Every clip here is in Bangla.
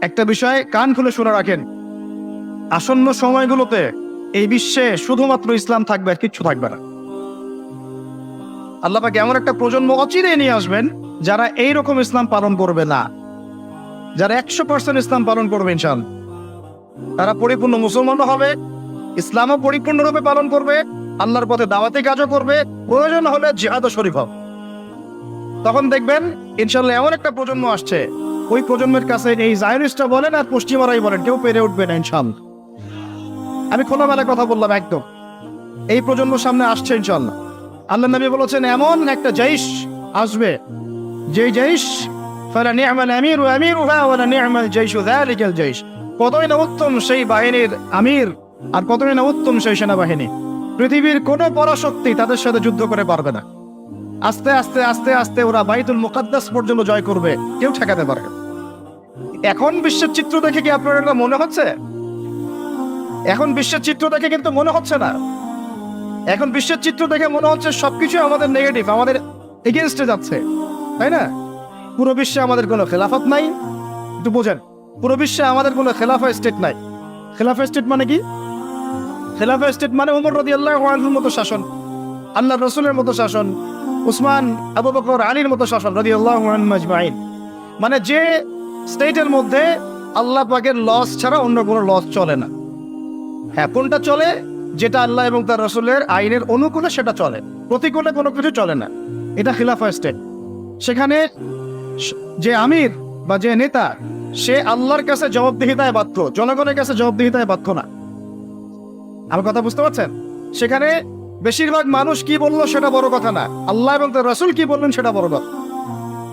একটা বিষয় কান খুলে শুনে রাখেন, আসন্ন সময়গুলোতে এই বিশ্বে শুধুমাত্র ইসলাম থাকবে, আর কিচ্ছু থাকবে না। আল্লাহ পাক এমন একটা প্রজন্ম অচিরে নিয়ে আসবেন যারা এইরকম ইসলাম পালন করবে না, যারা 100% ইসলাম পালন করবে ইনশাআল্লাহ। তারা পরিপূর্ণ মুসলমানও হবে, ইসলামও পরিপূর্ণরূপে পালন করবে, আল্লাহর পথে দাওয়াতি কাজও করবে, প্রয়োজন হলে জিহাদও শরীফ হবে। তখন দেখবেন ইনশাআল্লাহ এমন একটা প্রজন্ম আসছে, ওই প্রজন্মের কাছে এই জায়নিস্টরা বলেন আর পশ্চিমারাই বলেন, কেউ পেরে উঠবে না ইনশাআল্লাহ। আমি খোলামেলা কথা বললাম একদম, এই প্রজন্ম সামনে আসছে ইনশাআল্লাহ। আল্লাহ নবী বলেছেন এমন একটা জৈশ আসবে, যে জৈশ ফালা নি'মাল আমির ওয়া আমিরুহা ওয়া লা নি'মাল জাইশু যালিকাল জৈশ। কতই না উত্তম সেই বাহিনীর আমির আর কতই না উত্তম সেই সেনাবাহিনী। পৃথিবীর কোনো পরাশক্তি তাদের সাথে যুদ্ধ করে পারবে না। আস্তে আস্তে আস্তে আস্তে ওরা বাইতুল মুকাদ্দাস পর্যন্ত জয় করবে, কেউ ঠেকাতে পারবে না। এখন বিশ্বের চিত্র দেখে কি আপনার এটা মনে হচ্ছে? এখন বিশ্বের চিত্র দেখে কিন্তু মনে হচ্ছে না। এখন বিশ্বের চিত্র দেখে মনে হচ্ছে সবকিছু আমাদের নেগেটিভ, আমাদের এগেনস্টে যাচ্ছে, তাই না? পুরো বিশ্বে আমাদের কোনো খেলাফত নাই, একটু বোঝেন। পুরো বিশ্বে আমাদের কোনো খেলাফা স্টেট নাই। খেলাফা স্টেট মানে কি? খেলাফা স্টেট মানে ওমর রাদিয়াল্লাহু আনহুর মতো শাসন, আল্লাহর রাসূলের মতো শাসন, উসমান, আবু বকর, আলীর মতো শাসন রাদিয়াল্লাহু আনহুম আজমাইন। মানে যে স্টেটের মধ্যে আল্লাহ পাকের লস ছাড়া অন্য কোনো লস চলে না। হ্যাঁ, কোনটা চলে? যেটা আল্লাহ এবং তার রাসূলের আইনের অনুকূলে সেটা চলে, প্রতিকূলে কোনো কিছু চলে না। এটা খিলাফা স্টেট। সেখানে যে আমির বা যে নেতা, সে আল্লাহর কাছে জবাবদিহিতায় বাধ্য, জনগণের কাছে জবাবদিহিতায় বাধ্য না। আমার কথা বুঝতে পারছেন? সেখানে বেশিরভাগ মানুষ কি বললো সেটা বড় কথা না, আল্লাহ এবং তার রাসূল কি বললেন সেটা বড় কথা।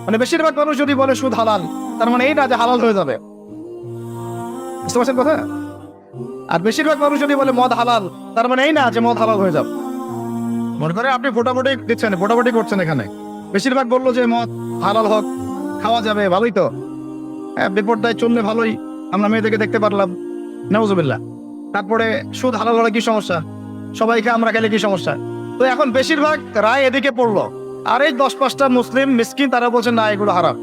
মানে বেশিরভাগ মানুষ যদি বলে সুদ হালাল, তার মানে এই না যে হালাল হয়ে যাবে। বুঝতে পারছেন কথা? আর বেশিরভাগ মানুষ যদি বলে মদ হালাল, তার মানে এই না যে মদ হালাল হয়ে যাবে। মনে করে আপনি ভোটাভুটি দিচ্ছেন, ভোটাভুটি করছেন, এখানে বেশিরভাগ বললো যে মদ হালাল হোক, খাওয়া যাবে, ভালোই তো, হ্যাঁ, বিপর্যয় চললে ভালোই, আমরা মেয়েদেরকে দেখতে পারলাম, নাউজুবিল্লাহ। তারপরে সুদ হালাল হলে কি সমস্যা? সবাইকে আমরা খেলে কি সমস্যা? তো এখন বেশিরভাগ রায় এদিকে পড়লো, আর এই 10-5টা মুসলিম মিসকিন তারা বলছেন না, এগুলো হারাম।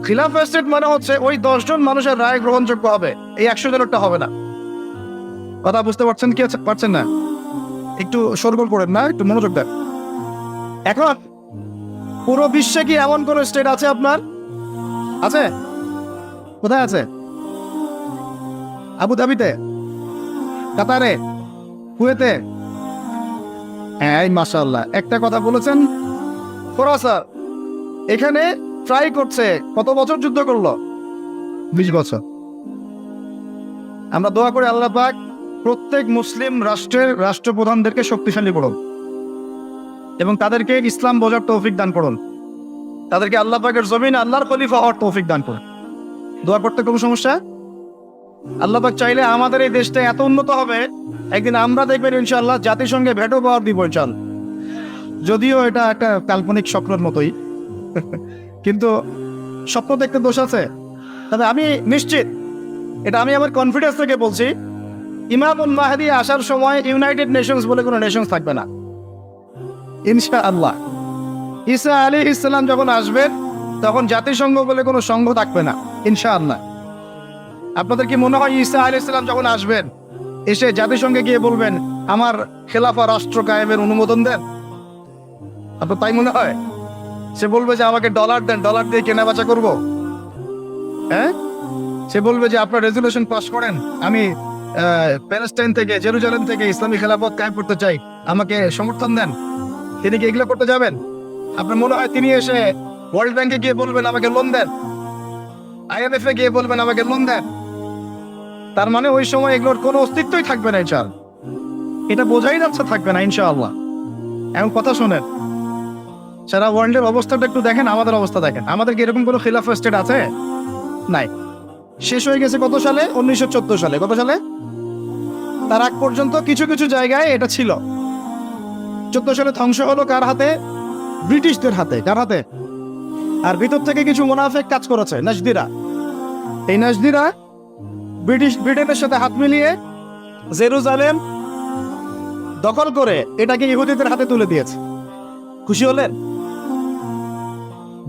খিলাফা স্টেট মানে হচ্ছে ওই 10 জন মানুষের রায় গ্রহণযোগ্য হবে, এই 100 জনেরটা হবে না। কথা বুঝতে পারছেন কি পারছেন না? একটু সরগোল করেন না, একটু মনোযোগ দেন। এখন পুরো বিশ্বে কি এমন কোন স্টেট আছে আপনার? আছে? কোথায় আছে? আবুধাবিতে, কাতারে, কুয়েতে? হ্যাঁ, মাশাআল্লাহ, একটা কথা বলেছেন। খোরাসান এখানে ট্রাই করছে, কত বছর যুদ্ধ করলো? 20 বছর। আমরা দোয়া করি আল্লাহ পাক প্রত্যেক মুসলিম রাষ্ট্রের রাষ্ট্রপ্রধানদেরকে শক্তিশালী করুন এবং তাদেরকে ইসলাম বোঝার তৌফিক দান করুন, তাদেরকে আল্লাহ পাকের জমিন আল্লাহর খলিফা হওয়ার তৌফিক দান করুন। দোয়া করতে কোনো সমস্যা? আল্লাহ পাক চাইলে আমাদের এই দেশটা এত উন্নত হবে, একদিন আমরা দেখবেন ইনশাআল্লাহ জাতিসংঘে ভেটো পাওয়ার দিব ইনশাআল্লাহ। যদিও এটা একটা কাল্পনিক স্বপ্নের মতোই, কিন্তু স্বপ্ন দেখতে দোষ আছে? তবে আমি নিশ্চিত, এটা আমি আমার কনফিডেন্স থেকে বলছি, ইমামুল মাহদী আসার সময় ইউনাইটেড নেশনস বলে কোনো নেশনস থাকবে না ইনশাআল্লাহ। ঈসা আলাইহিস সালাম যখন আসবেন, তখন জাতিসংঘ বলে কোনো সংঘ থাকবে না ইনশাআল্লাহ। আপনাদের কি মনে হয় ঈসা আলাইহিস সালাম যখন আসবেন, এসে জাতিসংঘে গিয়ে বলবেন আমার খেলাফা রাষ্ট্র কায়েমের অনুমোদন দেন? আপনার তাই মনে হয়? সে বলবে যে আমাকে ডলার দেন, ডলার দিয়ে কেনাবেচা করব? হ্যাঁ, সে বলবে যে আপনার রেজুলেশন পাস করেন, আমি প্যালেস্টাইন থেকে, জেরুজালেম থেকে ইসলামী খেলাফত কায়েম করতে চাই, আমাকে সমর্থন দেন? তিনি কি এগুলো করতে যাবেন? আপনার মনে হয় তিনি এসে ওয়ার্ল্ড ব্যাংকে গিয়ে বলবেন আমাকে লোন দেন, IMF এ গিয়ে বলবেন আমাকে লোন দেন? তার মানে ওই সময় এগুলোর কোনো অস্তিত্বই থাকবে না ইনশাআল্লাহ। এটা বোঝাই যাচ্ছে থাকবে না ইনশাআল্লাহ। এমন কথা শোনেন, সারা ওয়ার্ল্ডের অবস্থাটা একটু দেখেন, আমাদের অবস্থা দেখেন। আমাদের কি এরকম কোনো খিলাফা স্টেট আছে? নাই। শেষ হয়ে গেছে কত সালে? 1914 সালে। কত সালে? তার আগ পর্যন্ত কিছু কিছু জায়গায় এটা ছিল। 14 সালে ধ্বংস হলো কার হাতে? ব্রিটিশদের হাতে। কার হাতে? আর ভিতর থেকে কিছু মুনাফিক কাজ করেছে, নাজদিরা। এই নাজদিরা ব্রিটেনের সাথে হাত মিলিয়ে জেরুজালেম দখল করে এটাকে ইহুদিদের হাতে তুলে দিয়েছে। খুশি হলেন?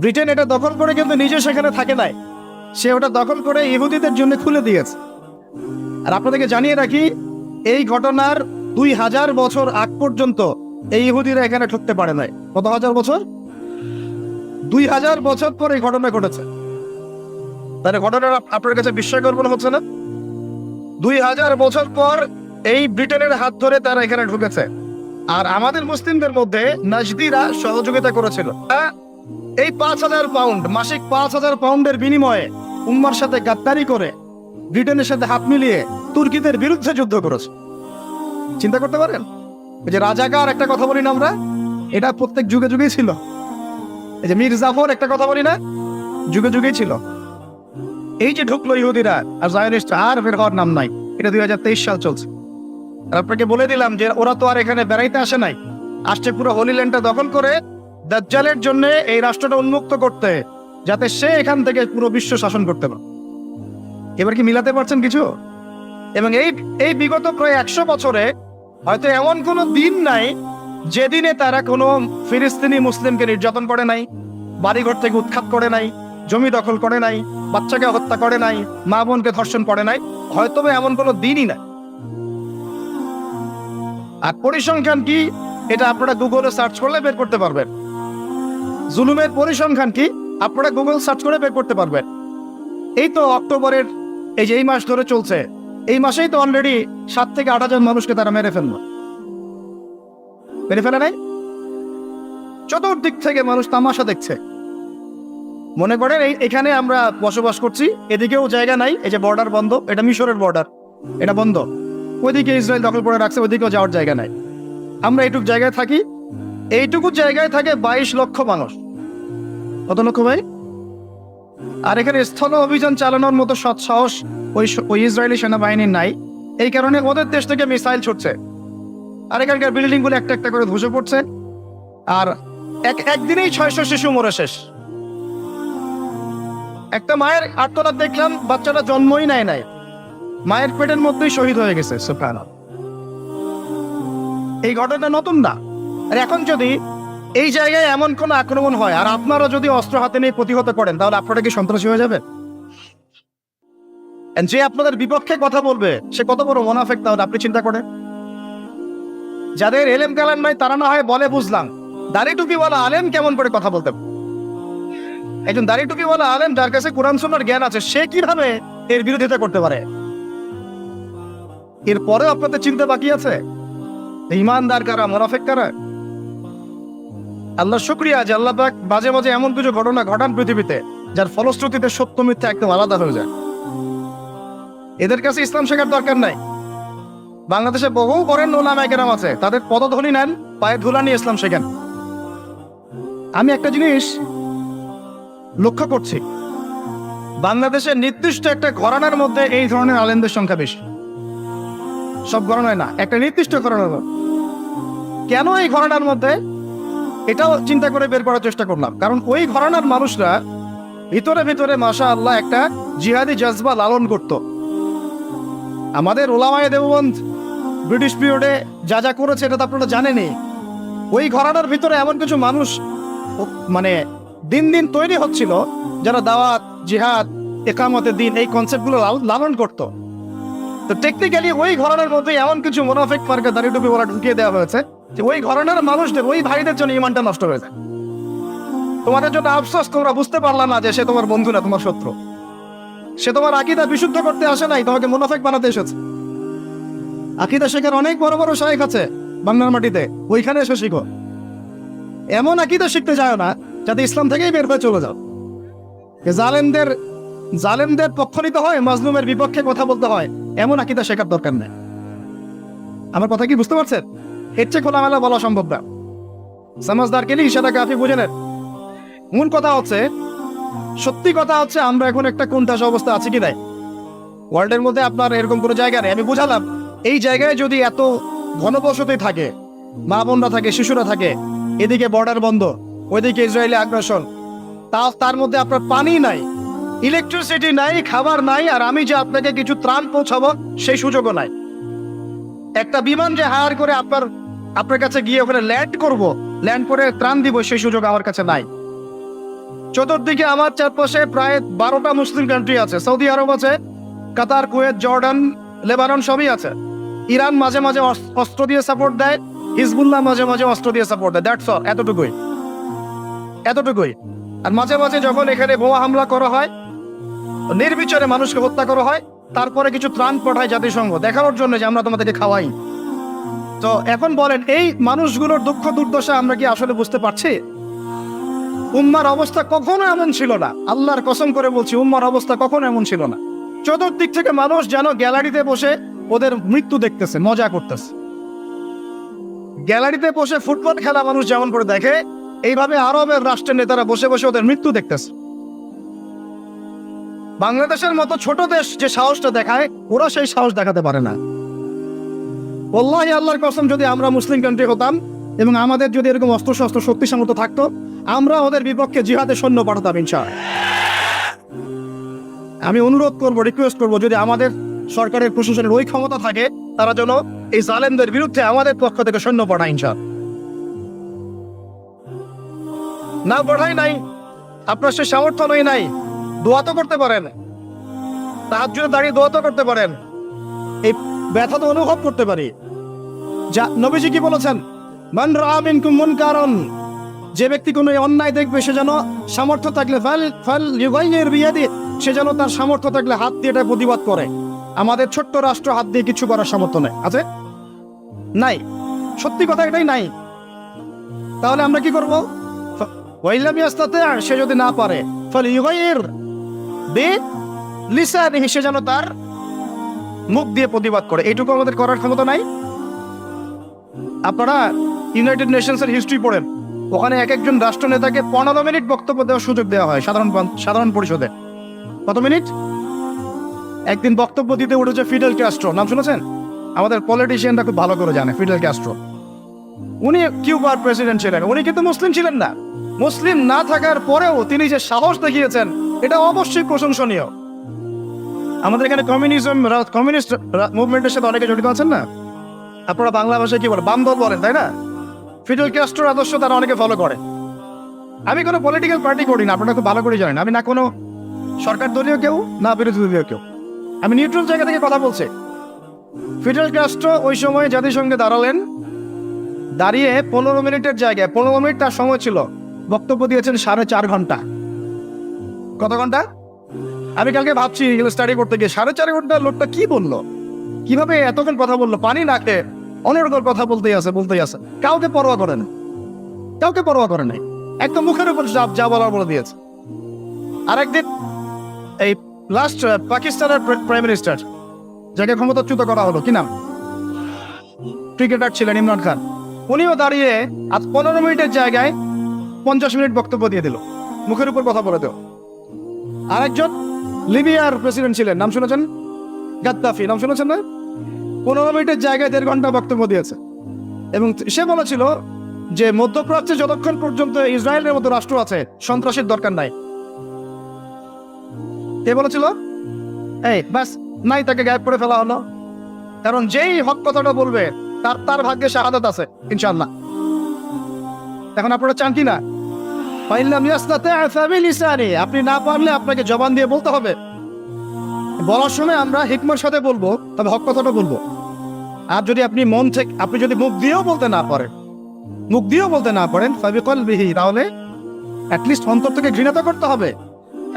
ব্রিটেন এটা দখল করে কিন্তু নিজে সেখানে থাকে নাই, সে ওটা দখল করে ইহুদিদের জন্য খুলে দিয়েছে। আর আপনাদেরকে জানিয়ে রাখি, এই ঘটনার 2000 বছর আগ পর্যন্ত এই ইহুদিরা এখানে ঢুকতে পারে নাই। কত হাজার বছর? 2000 বছর পর এই ঘটনা ঘটেছে। তাহলে ঘটনা আপনার কাছে বিস্ময়কর মনে হচ্ছে না? 2000 বছর পর এই ব্রিটেনের হাত ধরে তারা এখানে ঢুকেছে। আর আমাদের মুসলিমদের মধ্যে নাজদিরা সহযোগিতা করেছিল। এই 5000 পাউন্ড, মাসিক 5000 পাউন্ডের বিনিময়ে উম্মার সাথে গাদ্দারি করে ব্রিটেনের সাথে হাত মিলিয়ে তুর্কিদের বিরুদ্ধে যুদ্ধ করেছে। চিন্তা করতে পারেন? এই যে রাজাকার একটা কথা বলি না আমরা, এটা প্রত্যেক যুগে যুগেই ছিল। এই যে মীর জাফর একটা কথা বলি না, যুগে যুগেই ছিল। এই যে ঢুকলো ইহুদিরা আর জায়নিস্ট, আর বের হওয়ার নাম নাই। এটা 2023 সাল চলছে। আর আপনাকে বলে দিলাম যে ওরা তো আর এখানে বেড়াইতে আসে নাই, আসছে পুরো হোলি ল্যান্ডটা দখল করে দাজ্জালের জন্য এই রাষ্ট্রটা উন্মুক্ত করতে, যাতে সে এখান থেকে পুরো বিশ্ব শাসন করতে পারে। এবার কি মিলাতে পারছেন কিছু? এবং এই বিগত প্রায় 100 বছরে হয়তো এমন কোনো দিন নাই যেদিনে তারা কোনো ফিলিস্তিনি মুসলিমকে নির্যাতন করে নাই, বাড়িঘর থেকে উৎখাত করে নাই, জমি দখল করে নাই, বাচ্চাকে হত্যা করে নাই, মা বোনকে ধর্ষণ করে নাই। হয়তো এমন কোনো দিনই নাই। আর পরিসংখ্যান কি, এটা আপনারা গুগলে সার্চ করলে বের করতে পারবেন। জুলুমের পরিসংখ্যান কি আপনারা গুগল সার্চ করে বের করতে পারবেন। এই তো অক্টোবরের এই মাস ধরে চলছে, এই মাসেই তো অলরেডি 7 থেকে 8 হাজার মানুষকে তারা মেরে ফেলে নাই? চতুর্দিক থেকে মানুষ তামাশা দেখছে। মনে করেন এখানে আমরা বসবাস করছি, এদিকেও জায়গা নাই, এই যে বর্ডার বন্ধ, এটা মিশরের বর্ডার, এটা বন্ধ। ওইদিকে ইসরায়েল দখল করে রাখছে, ওইদিকেও যাওয়ার জায়গা নাই। আমরা এইটুকু জায়গায় থাকি, এইটুকু জায়গায় থাকে 22 লক্ষ মানুষ। কত লক্ষ ভাই? আর এখানে স্থল অভিযান চালানোর মতো সৎ সাহস ওই ইসরায়েলি সেনাবাহিনীর নাই। এই কারণে ওদের দেশ থেকে মিসাইল ছুটছে, আর এখানকার বিল্ডিং গুলো একটা একটা করে ধসে পড়ছে। আর একদিনেই 600 শিশু মরে শেষ। একটা মায়ের আর্তনাদ দেখলাম, বাচ্চাটা জন্মই নাই, মায়ের পেটের মধ্যেই শহীদ হয়ে গেছে। সুবহানাল্লাহ। এই ঘটনা নতুন না। আর এখন যদি এই জায়গায় এমন কোন আক্রমণ হয় আর আপনারা যদি অস্ত্র হাতে নিয়ে প্রতিহত করেন, তাহলে আপনারা কি সন্ত্রাসী হয়ে যাবে? যে আপনাদের বিপক্ষে কথা বলবে সে কত বড় মুনাফিক, তাহলে আপনি চিন্তা করেন। যাদের এলেম কালাম নাই তারা না হয় বলে বুঝলাম, দাড়ি টুপিওয়ালা আলেম কেমন করে কথা বলতে? একজন দাড়ি টুপিওয়ালা আলেম যার কাছে কোরআন সুন্নাহর জ্ঞান আছে, সে কিভাবে এর বিরোধিতা করতে পারে? এরপরে আপনাদের চিন্তা বাকি আছে ঈমানদার কারা, মুনাফিক কারা? আল্লাহ শুকরিয়া যে আল্লাহ পাক মাঝে মাঝে এমন কিছু ঘটনা ঘটান পৃথিবীতে যার ফলশ্রুতিতে সত্য মিথ্যা একদম আলাদা হয়ে যায়। এদের কাছে ইসলাম শেখার দরকার নাই। বাংলাদেশে বহু বরেণ্য উলামায়ে কেরাম আছে, তাদের পদধ্বনি নেন, পায়ে ধুলা নিয়ে ইসলাম শেখেন। আমি একটা জিনিস লক্ষ্য করছি, বাংলাদেশের নির্দিষ্ট একটা ঘরানার মধ্যে এই ধরনের আলেমদের সংখ্যা বেশি। সব ঘরানায় না, একটা নির্দিষ্ট ঘরানার মধ্যে। কেন এই ঘরানার মধ্যে, এটাও চিন্তা করে বের করার চেষ্টা করলাম। কারণ ওই ঘরানার মানুষরা ভিতরে ভিতরে মাশাআল্লাহ একটা জিহাদি জজবা লালন করত। আমাদের উলামায়ে দেওবন্দ ব্রিটিশ পিরিয়ডে যা যা করেছে এটা তো আপনারা জানেনই। ওই ঘরানার ভিতরে এমন কিছু মানুষ মানে দিন দিন তৈরি হচ্ছিল যারা দাওয়াত, জিহাদ, ইকামতে দ্বীন এই কনসেপ্টগুলো লালন করত। তো টেকনিক্যালি ওই ঘরানার মধ্যে এমন কিছু মুনাফিক মার্কা দাড়ি টুপি ওরা ঢুকিয়ে দেওয়া হয়েছে যে ওই ঘরানার মানুষদের, ওই ভাইদের জন্য ইমানটা নষ্ট হয়ে যায়। তোমাদের জন্য আফসোস, তোমরা বুঝতে পারলা না যে সে তোমার বন্ধু না, তোমার শত্রু। সে তোমার আকীদা বিশুদ্ধ করতে আসে নাই, তোমাকে মুনাফিক বানাতে এসেছে। আকীদা শেখার অনেক বড় বড় শায়েখ আছে বাংলার মাটিতে, ওইখানে এসে শিখো। এমন আকীদা শিখতে যায় না যাতে ইসলাম থেকেই বের হয়ে চলে যাও। জালেমদের পক্ষ নিতে হয়, মাজলুমের বিপক্ষে কথা বলতে হয়, এমন আকীদা শেখার দরকার নেই। আমার কথা কি বুঝতে পারছেন? এর চেয়ে খোলামেলা বলা সম্ভব না। সমাজদারকে নিয়ে ইশারা কাফি বুঝে নেন। মূল কথা হচ্ছে, সত্যি কথা হচ্ছে আমরা এখন একটা কোণঠাসা অবস্থা আছে কি নাই ওয়ার্ল্ডের মধ্যে। আপনার এরকম কোনো জায়গা নেই। আমি বুঝালাম, এই জায়গায় যদি এত ঘনবসতি থাকে, মা বোনরা থাকে, শিশুরা থাকে, এদিকে বর্ডার বন্ধ, ওইদিকে ইসরায়েলি আগ্রাসন, তার মধ্যে আপনার পানি নাই, ইলেকট্রিসিটি নাই, খাবার নাই, আর আমি যে আপনাকে কিছু ত্রাণ পৌঁছাবো সেই সুযোগও নাই। একটা বিমান যে হায়ার করে আপনার কাছে গিয়ে ওখানে ল্যান্ড করে ত্রাণ দিব, সেই সুযোগ আমার কাছে নাই। চতুর্দিকে আমার চারপাশে প্রায় 12টা মুসলিম কান্ট্রি আছে। সৌদি আরব আছে, কাতার, কুয়েত, জর্ডান, লেবানন সবই আছে। ইরান মাঝে মাঝে অস্ত্র দিয়ে সাপোর্ট দেয়, হিজবুল্লাহ মাঝে মাঝে অস্ত্র দিয়ে সাপোর্ট দেয়। দ্যাটস অল, এতটুকুই। আর মাঝে মাঝে যখন এখানে বোমা হামলা করা হয়, নির্বিচারে মানুষকে হত্যা করা হয়, তারপরে কিছু ত্রাণ পাঠায় জাতিসংঘ দেখানোর জন্য যে আমরা তোমাদেরকে খাওয়াই। তো এখন বলেন, এই মানুষগুলোর দুঃখ দুর্দশা আমরা কি আসলে বুঝতে পারছি? উম্মার অবস্থা কখনো এমন ছিল না, আল্লাহর কসম করে বলছি, উম্মার অবস্থা কখনো এমন ছিল না। চতুর্দিক থেকে মানুষ যেন গ্যালারিতে বসে ওদের মৃত্যু দেখতেছে, মজা করতেছে। গ্যালারিতে বসে ফুটবল খেলা মানুষ যেমন করে দেখে, এইভাবে আরবের রাষ্ট্রের নেতারা বসে বসে ওদের মৃত্যু দেখতেছে। বাংলাদেশের মতো ছোট দেশ যে সাহসটা দেখায়, ওরা সেই সাহস দেখাতে পারে না। ওয়াল্লাহি আল্লাহর কসম, যদি আমরা মুসলিম কান্ট্রি হতাম এবং আমাদের যদি এরকম অস্ত্র শস্ত্র শক্তি সামর্থ্য থাকতো, আমরা ওদের বিপক্ষে জিহাদের সৈন্য পাঠাতাম ইনশাআল্লাহ। আমি অনুরোধ করব, রিকোয়েস্ট করব, যদি আমাদের সরকারের প্রশাসনের ওই ক্ষমতা থাকে, তারা যেন এই জালেমদের বিরুদ্ধে আমাদের পক্ষ থেকে সৈন্য পাঠায় ইনশাআল্লাহ। না পাঠাই নাই, আপনার সে সামর্থ্য নাই, দোয়া তো করতে পারেন, তাহাজ্জুদে দাঁড়িয়ে দোয়া তো করতে পারেন, এই ব্যথা তো অনুভব করতে পারি। যা নবীজি কি বলেছেন, মান রাআ মিনকুম মুনকারান, যে ব্যক্তি কোনো অন্যায় দেখবে সে যেন সামর্থ্য থাকলে ফাল ইউগাইয়ির বিয়াদি, সে যেন তার সামর্থ্য থাকলে হাত দিয়ে এটা প্রতিবাদ করে। আমাদের ছোট্ট রাষ্ট্র হাত দিয়ে কিছু করার সামর্থ্য নেই, আছে নাই, সত্যি কথা এটাই নাই। তাহলে আমরা কি করব? ওয়াইলাম ইয়াস্তাতি, সে যদি না পারে, ফাল ইউগাইয়ির বিলিসানিহি, সে যেন তার মুখ দিয়ে প্রতিবাদ করে। এইটুকু আমাদের করার ক্ষমতা নাই। আপনারা ইউনাইটেড নেশনসের হিস্ট্রি পড়েন, ওখানে এক একজন রাষ্ট্রনেতাকে 15 মিনিট বক্তব্য দেওয়ার সুযোগ দেওয়া হয় সাধারণ পরিষদে। কত মিনিট? একদিন বক্তব্য দিতে উঠেছে ফিডেল ক্যাস্ট্রো, নাম শুনেছেন? আমাদের পলিটিশিয়ানরা খুব ভালো করে জানে ফিডেল ক্যাস্ট্রো। উনি কিউবার প্রেসিডেন্ট ছিলেন, উনি কিন্তু মুসলিম ছিলেন না। মুসলিম না থাকার পরেও তিনি যে সাহস দেখিয়েছেন, এটা অবশ্যই প্রশংসনীয়। আমাদের এখানে কমিউনিস্ট মুভমেন্টের সাথে অনেকে জড়িত আছেন না? আপনারা বাংলা ভাষায় কি বলেন? বামদল বলেন, তাই না? ফিডেল ক্যাস্ট্রোর আদর্শ তারা অনেকে ফলো করে। আমি কোনো পলিটিক্যাল পার্টি করি না, আপনারা খুব ভালো করে জানেন। আমি না কোনো সরকার দলীয় কেউ, না বিরোধী দলীয় কেউ, আমি নিউট্রাল জায়গা থেকে কথা বলছি। ফিডেল ক্যাস্ট্রো ওই সময় জাতিসংঘে দাঁড়ালেন, দাঁড়িয়ে 15 মিনিটের জায়গায় 15 মিনিট তার সময় ছিল, বক্তব্য দিয়েছেন 4.5 ঘন্টা। কত ঘন্টা? আমি কালকে ভাবছি এগুলো স্টাডি করতে গিয়ে, 4.5 ঘন্টা লোকটা কি বললো, কিভাবে এতক্ষণ কথা বললো, পানি না খেয়ে অনর্গল কথা বলতেই আছে। কাউকে পরোয়া করে না, কাউকে পরোয়া করে নাই, একদম মুখের উপর যা বলার বলে দিয়েছে। আরেকদিন এই লাস্ট পাকিস্তানের প্রাইম মিনিস্টার, যাকে ক্ষমতাচ্যুত করা হলো, কি নাম, ক্রিকেটার ছিলেন ইমরান খান, উনিও দাঁড়িয়ে আজ 15 মিনিটের জায়গায় 50 মিনিট বক্তব্য দিয়ে দিল, মুখের উপর কথা বলে দেও। আরেকজন লিবিয়ার প্রেসিডেন্ট ছিলেন, নাম শুনেছেন? গাদ্দাফি, নাম শুনেছেন না? 15 মিনিটের জায়গায় 1.5 ঘন্টা বক্তব্য দিয়েছে। এবং সে বলেছিল যে মধ্যপ্রাচ্যে যতক্ষণ পর্যন্ত ইসরায়েলের মতো রাষ্ট্র আছে, সন্ত্রাসের দরকার নাই। কে বলেছিল? এই বাস নাই, তাকে গায়েব করে ফেলা হলো। কারণ যেই হক কথাটা বলবে তার ভাগ্যে শাহাদাত আছে ইনশাআল্লাহ। এখন আপনারা চান কি না? আপনি না পারলে আপনাকে জবান দিয়ে বলতে হবে। বলার সময় আমরা হিকমার সাথে বলবো, তবে হক কথাটা বলবো। আর যদি আপনি মন থেকে, আপনি যদি মুখ দিয়েও বলতে না পারেন ফাবিকলবিহি, তাহলে অ্যাটলিস্ট অন্তর থেকে ঘৃণা তো করতে হবে।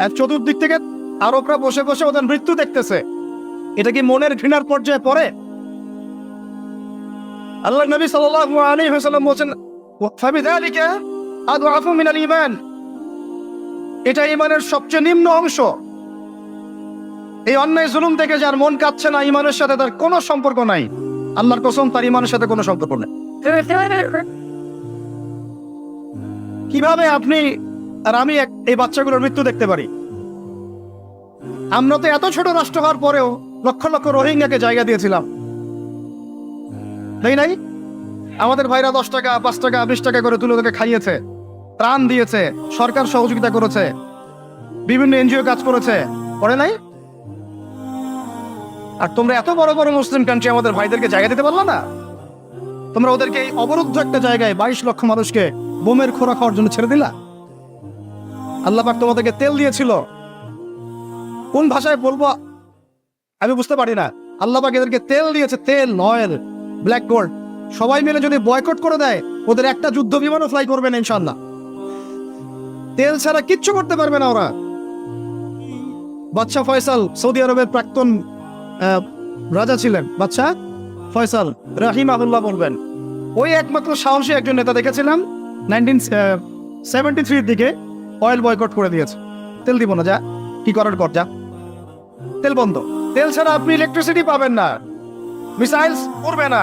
আর চতুর্দিক থেকে আরবরা বসে বসে ওদের মৃত্যু দেখতেছে, এটা কি মনের ঘৃণার পর্যায়ে পড়ে? আল্লাহ নবী সাল্লাল্লাহু আলাইহি ওয়াসাল্লাম বলেন, ফাবিযালিকা আদআফু মিনাল ঈমান, এটা ঈমানের সবচেয়ে নিম্ন অংশ। এই অন্যায় জুলুম থেকে যার মন কাঁদছে না, ঈমানের সাথে তার কোনো সম্পর্ক নাই। আল্লাহর কসম, তার ঈমানের সাথে কোনো সম্পর্ক নেই। কিভাবে আপনি আর আমি এই বাচ্চাগুলোর মৃত্যু দেখতে পারি? আমরা তো এত ছোট রাষ্ট্র হওয়ার পরেও লক্ষ লক্ষ রোহিঙ্গাকে জায়গা দিয়েছিলাম, তাই নাই? আমাদের ভাইরা 10 টাকা, 5 টাকা, 20 টাকা করে তুলে ওদেরকে খাইয়েছে, ত্রাণ দিয়েছে, সরকার সহযোগিতা করেছে, বিভিন্ন এনজিও কাজ করেছে, করে নাই? আর তোমরা এত বড় বড় মুসলিম কান্ট্রি আমাদের ভাইদেরকে জায়গা দিতে পারলো না? তোমরা ওদেরকে অবরুদ্ধ একটা জায়গায় 22 লক্ষ মানুষকে বোমের খোরা খাওয়ার জন্য ছেড়ে দিলা। আল্লাহ পাক তোমাদেরকে তেল দিয়েছিল। কোন ভাষায় বলবো আমি বুঝতে পারি না। আল্লাহ পাক এদেরকে তেল দিয়েছে, তেল, অয়েল, ব্ল্যাক গোল্ড। সবাই মিলে যদি বয়কট করে দেয়, ওদের একটা যুদ্ধ বিমানও ফ্লাই করবে না ইনশাআল্লাহ। তেল ছাড়া কিচ্ছু করতে পারবে না ওরা। বাদশাহ ফয়সাল সৌদি আরবের প্রাক্তন রাজা ছিলেন, বাদশাহ ফয়সাল রাহিমাহুল্লাহ বলবেন, ওই একমাত্র সাহসী একজন নেতা দেখেছিলাম 1973 দিকে অয়েল বয়কট করে দিয়েছে। তেল দিব না, যা কি করার কর, যা তেল বন্ধ। তেল ছাড়া আপনি ইলেকট্রিসিটি পাবেন না, মিসাইলস উড়বে না,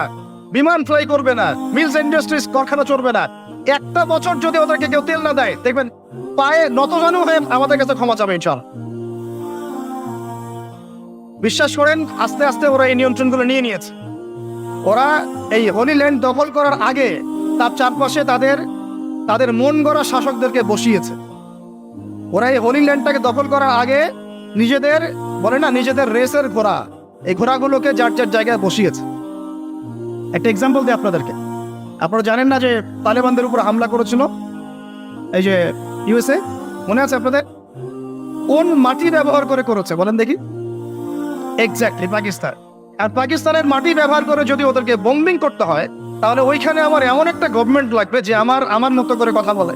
বিমান ফ্লাই করবে না, মিলস ইন্ডাস্ট্রিজ কারখানা চলবে না। একটা বছর যদি ওদেরকে কেউ তেল না দেয়, দেখবেন পায়ে নতজানু হয়ে আমাদের কাছে ক্ষমা চাবে ইনশাআল্লাহ। বিশ্বাস করেন, আস্তে আস্তে ওরা এই নিয়ন্ত্রণগুলো নিয়ে নিয়েছে। ওরা এই হোলি ল্যান্ড দখল করার আগে তার চারপাশে তাদের মন গড়া শাসকদেরকে বসিয়েছে। ওরা এই হোলি ল্যান্ডটাকে দখল করার আগে নিজেদের বলে না, নিজেদের রেসের ঘোড়া, এই ঘোড়াগুলোকে যার যার জায়গায় বসিয়েছে। একটা এক্সাম্পল দিই আপনাদেরকে। আপনারা জানেন না যে তালেবানদের উপর হামলা করেছিল এই যে ইউএসএ, মনে আছে আপনাদের? কোন মাটি ব্যবহার করে করেছে বলেন দেখি? এক্স্যাক্টলি পাকিস্তান। আর পাকিস্তানের মাটি ব্যবহার করে যদি ওদেরকে বোম্বিং করতে হয়, তাহলে ওইখানে আমার এমন একটা গভর্নমেন্ট লাগবে যে আমার মতো করে কথা বলে,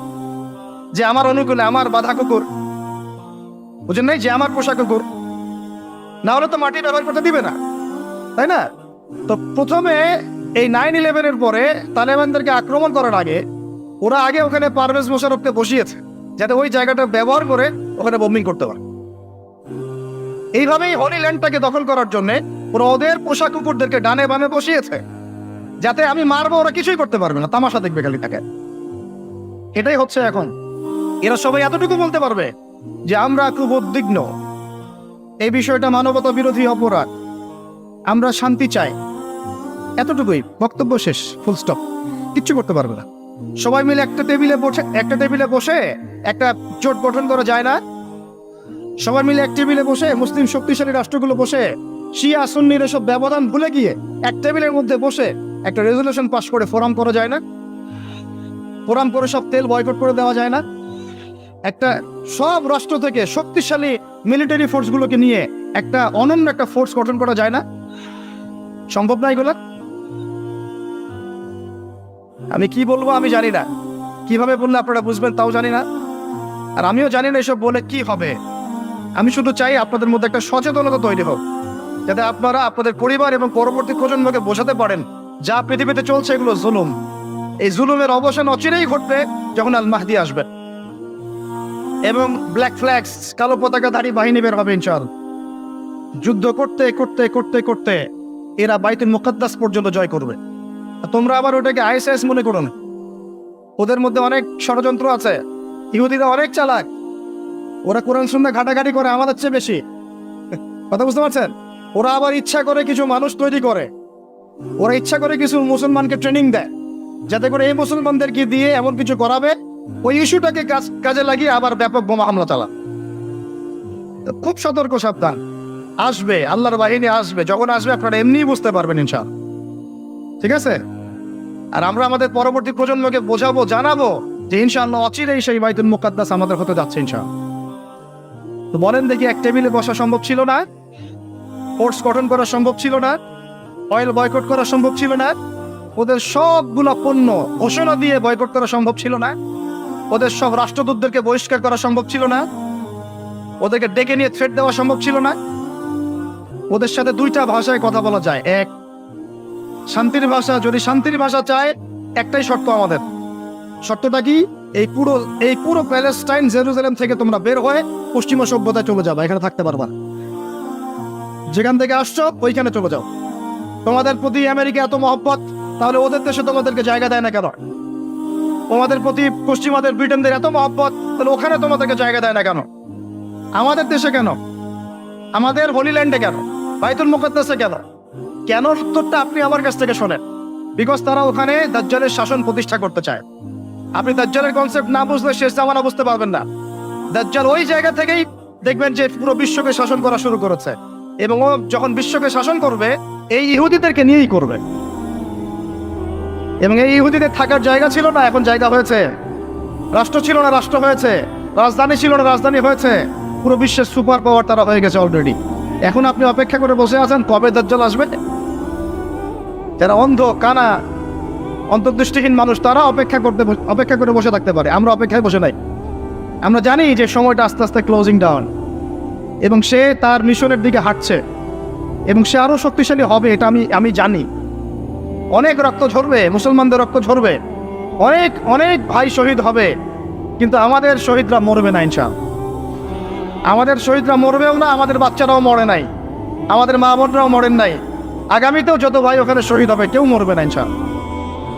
যে আমার অনুকূলে, আমার বাধা কুকুর, বুঝেন নাই, যে আমার পোষা কুকুর। না হলে তো মাটি ব্যবহার করতে দিবে না, তাই না? তো প্রথমে এই 9/11-এর পরে তালেবানদেরকে আক্রমণ করার আগে ওরা আগে ওখানে পারভেজ মোশাররফকে বসিয়েছে, যাতে ওই জায়গাটা ব্যবহার করে ওখানে বোম্বিং করতে পারে। এইভাবেই হোলি ল্যান্ডটাকে দখল করার জন্য ওরা ওদের পোষা কুকুরদেরকে ডানে বামে বসিয়েছে, যাতে আমি মারবো, ওরা কিছুই করতে পারবে না, তামাশা দেখবে খালি তাকে। এটাই হচ্ছে এখন। এরা সবাই এতটুকু বলতে পারবে যে আমরা খুব উদ্বিগ্ন, এই বিষয়টা মানবতা বিরোধী অপরাধ, আমরা শান্তি চাই, এতটুকুই, বক্তব্য শেষ, ফুল স্টপ। কিচ্ছু করতে পারবে না। সবাই মিলে একটা টেবিলে বসে একটা জোট গঠন করা যায় না? সবাই মিলে এক টেবিলে বসে, মুসলিম শক্তিশালী রাষ্ট্রগুলো বসে, শিয়া সুন্নির এসব ব্যবধান ভুলে গিয়ে এক টেবিলের মধ্যে বসে একটা রেজলিউশন পাস করে ফোরাম করা যায় না? ফোরাম করে সব তেল বয়কট করে দেওয়া যায় না? একটা সব রাষ্ট্র থেকে শক্তিশালী মিলিটারি ফোর্সগুলোকে নিয়ে একটা অনন্য একটা ফোর্স গঠন করা যায় না? সম্ভব না এগুলো? আমি কি বলবো আমি জানি না, কিভাবে বললে আপনারা বুঝবেন তাও জানি না, আর আমিও জানি না এসব বলে কি হবে। আমি শুধু চাই আপনাদের মধ্যে একটা সচেতনতা তৈরি হোক, যাতে আপনারা আপনাদের পরিবার এবং পরবর্তী প্রজন্মকে বোঝাতে পারেন যা পৃথিবীতে চলছে এগুলো জুলুম। এই জুলুমের অবসান অচিরেই ঘটবে যখন আল মাহদি আসবে এবং ব্ল্যাক ফ্ল্যাগস, কালো পতাকাধারী বাহিনী বের হবে ইনশাআল্লাহ। যুদ্ধ করতে করতে করতে করতে এরা বাইতুল মুকাদ্দাস পর্যন্ত জয় করবে। তোমরা আবার ওটাকে আইএসআইএস মনে করো না, ওদের মধ্যে অনেক ষড়যন্ত্র আছে। ইহুদিরা অনেক চালাক, ওরা কোরআন সুন্নাহ ঘাটাঘাটি করে আমাদের চেয়ে বেশি। কথা বুঝতে পারছেন? ওরা আবার ইচ্ছা করে কিছু মানুষ তৈরি করে, ওরা ইচ্ছা করে কিছু মুসলমানকে ট্রেনিং দেয়, যাতে করে এই মুসলমানদেরকে দিয়ে এমন কিছু করাবে, ওই ইস্যুটাকে কাজে লাগিয়ে আবার ব্যাপক বোমা হামলা চালা। খুব সতর্ক, সাবধান। আসবে, আল্লাহর বাহিনী আসবে, যখন আসবে আপনারা এমনিই বুঝতে পারবেন ইনশাআল্লাহ। ঠিক আছে? আর আমরা আমাদের পরবর্তী প্রজন্মকে বোঝাবো, জানাবো যে ইনশাআল্লাহ অচিরেই সেই বাইতুল মুকাদ্দাস আমাদের হতে যাচ্ছে ইনশাআল্লাহ। তো বলেন দেখি, এক টেবিলে বসা সম্ভব ছিল না? ফোর্স গঠন করা সম্ভব ছিল না? অয়েল বয়কট করা সম্ভব ছিল না? ওদের সবগুলো পণ্য ঘোষণা দিয়ে বয়কট করা সম্ভব ছিল না? ওদের সব রাষ্ট্রদূতদেরকে বহিষ্কার করা সম্ভব ছিল না? ওদেরকে ডেকে নিয়ে থ্রেট দেওয়া সম্ভব ছিল না? ওদের সাথে দুইটা ভাষায় কথা বলা যায়, এক শান্তির ভাষা। যদি শান্তির ভাষা চায়, একটাই শর্ত আমাদের। শর্তটা কি? এই পুরো প্যালেস্টাইন, জেরুজালেম থেকে তোমরা বের হয়ে পশ্চিমা সভ্যতায় চলে যাবে, এখানে থাকতে পারবা। যেখান থেকে আসছো ওইখানে চলে যাও। তোমাদের প্রতি আমেরিকা এত মহব্বত, তাহলে ওদের দেশে তোমাদেরকে জায়গা দেয় না কেন? তোমাদের প্রতি পশ্চিমাদের, ব্রিটেনদের এত মহব্বত, তাহলে ওখানে তোমাদেরকে জায়গা দেয় না কেন? আমাদের দেশে কেন? আমাদের হোলি ল্যান্ডে কেন? বাইতুল মুকাদ্দাসে কেন? কেন? উত্তরটা আপনি আমার কাছ থেকে শোনেন। বিকজ তারা ওখানে দাজ্জালের শাসন প্রতিষ্ঠা করতে চায়। আপনি দাজ্জালের কনসেপ্ট না বুঝলে শেষ জামানা বুঝতে পারবেন না। দাজ্জাল ওই জায়গা থেকেই দেখবেন যে পুরো বিশ্বকে শাসন করা শুরু করেছে, এবং ও যখন বিশ্বকে শাসন করবে এই ইহুদিদেরকে নিয়েই করবে। এবং এই ইহুদিদের থাকার জায়গা ছিল না, এখন জায়গা হয়েছে। রাষ্ট্র ছিল না, রাষ্ট্র হয়েছে। রাজধানী ছিল না, রাজধানী হয়েছে। পুরো বিশ্বের সুপার পাওয়ার তারা হয়ে গেছে অলরেডি। এখন আপনি অপেক্ষা করে বসে আছেন কবে দাজ্জাল আসবে। যারা অন্ধ কানা অন্তর্দৃষ্টিহীন মানুষ তারা অপেক্ষা করে বসে থাকতে পারে, আমরা অপেক্ষায় বসে নাই। আমরা জানি যে সময়টা আস্তে আস্তে ক্লোজিং ডাউন, এবং সে তার মিশনের দিকে হাঁটছে, এবং সে আরো শক্তিশালী হবে, এটা আমি জানি। অনেক রক্ত ঝরবে, মুসলমানদের রক্ত ঝরবে, অনেক অনেক ভাই শহীদ হবে, কিন্তু আমাদের শহীদরা মরবে না ইনশাআল্লাহ। আমাদের শহীদরা মরবেও না, আমাদের বাচ্চারাও মরে নাই, আমাদের মা বোনরাও মরেন নাই। আগামীতেও যত ভাই ওখানে শহীদ হবে কেউ মরবে না ইনশাআল্লাহ।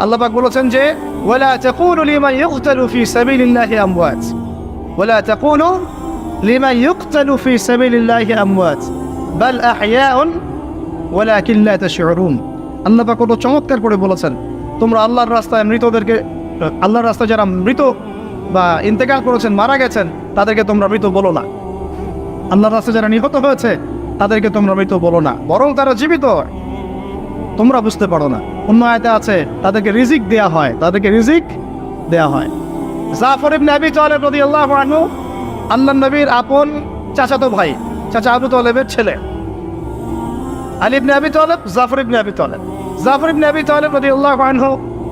আল্লাহ পাক বলেছেন যে ওয়ালা তাকুলু লিমান ইউকতালু ফি সাবিলিল্লাহি আমওয়াত, ওয়ালা তাকুলু লিমান ইউকতালু ফি সাবিলিল্লাহি আমওয়াত বাল আহইয়াউন ওয়ালাকিন লা তাশউরুন। আল্লাহ পাক কত চমৎকার করে বলেছেন, তোমরা আল্লাহর রাস্তায় মৃতদেরকে, আল্লাহর রাস্তায় যারা মৃত বা ইন্তেকাল করেছেন, মারা গেছেন, তাদেরকে তোমরা মৃত বলো না। আল্লাহর রাস্তায় যারা নিহত হয়েছে তাদেরকে তোমরা মৃত বলো না, বরং তারা জীবিত, তোমরা বুঝতে পারো না। অন্য আয়াতে আছে তাদেরকে রিজিক দেয়া হয়, তাদেরকে রিজিক দেয়া হয়। জাফর ইবনে আবি তালেব রাদিয়াল্লাহু আনহু আল্লাহর নবীর আপন চাচাতো ভাই, চাচা আবু তালেবের ছেলে। আলী ইবনে আবি তালেব, জাফর ইবনে আবি তালেব। জাফর ইবনে আবি তালেব রাদিয়াল্লাহু আনহু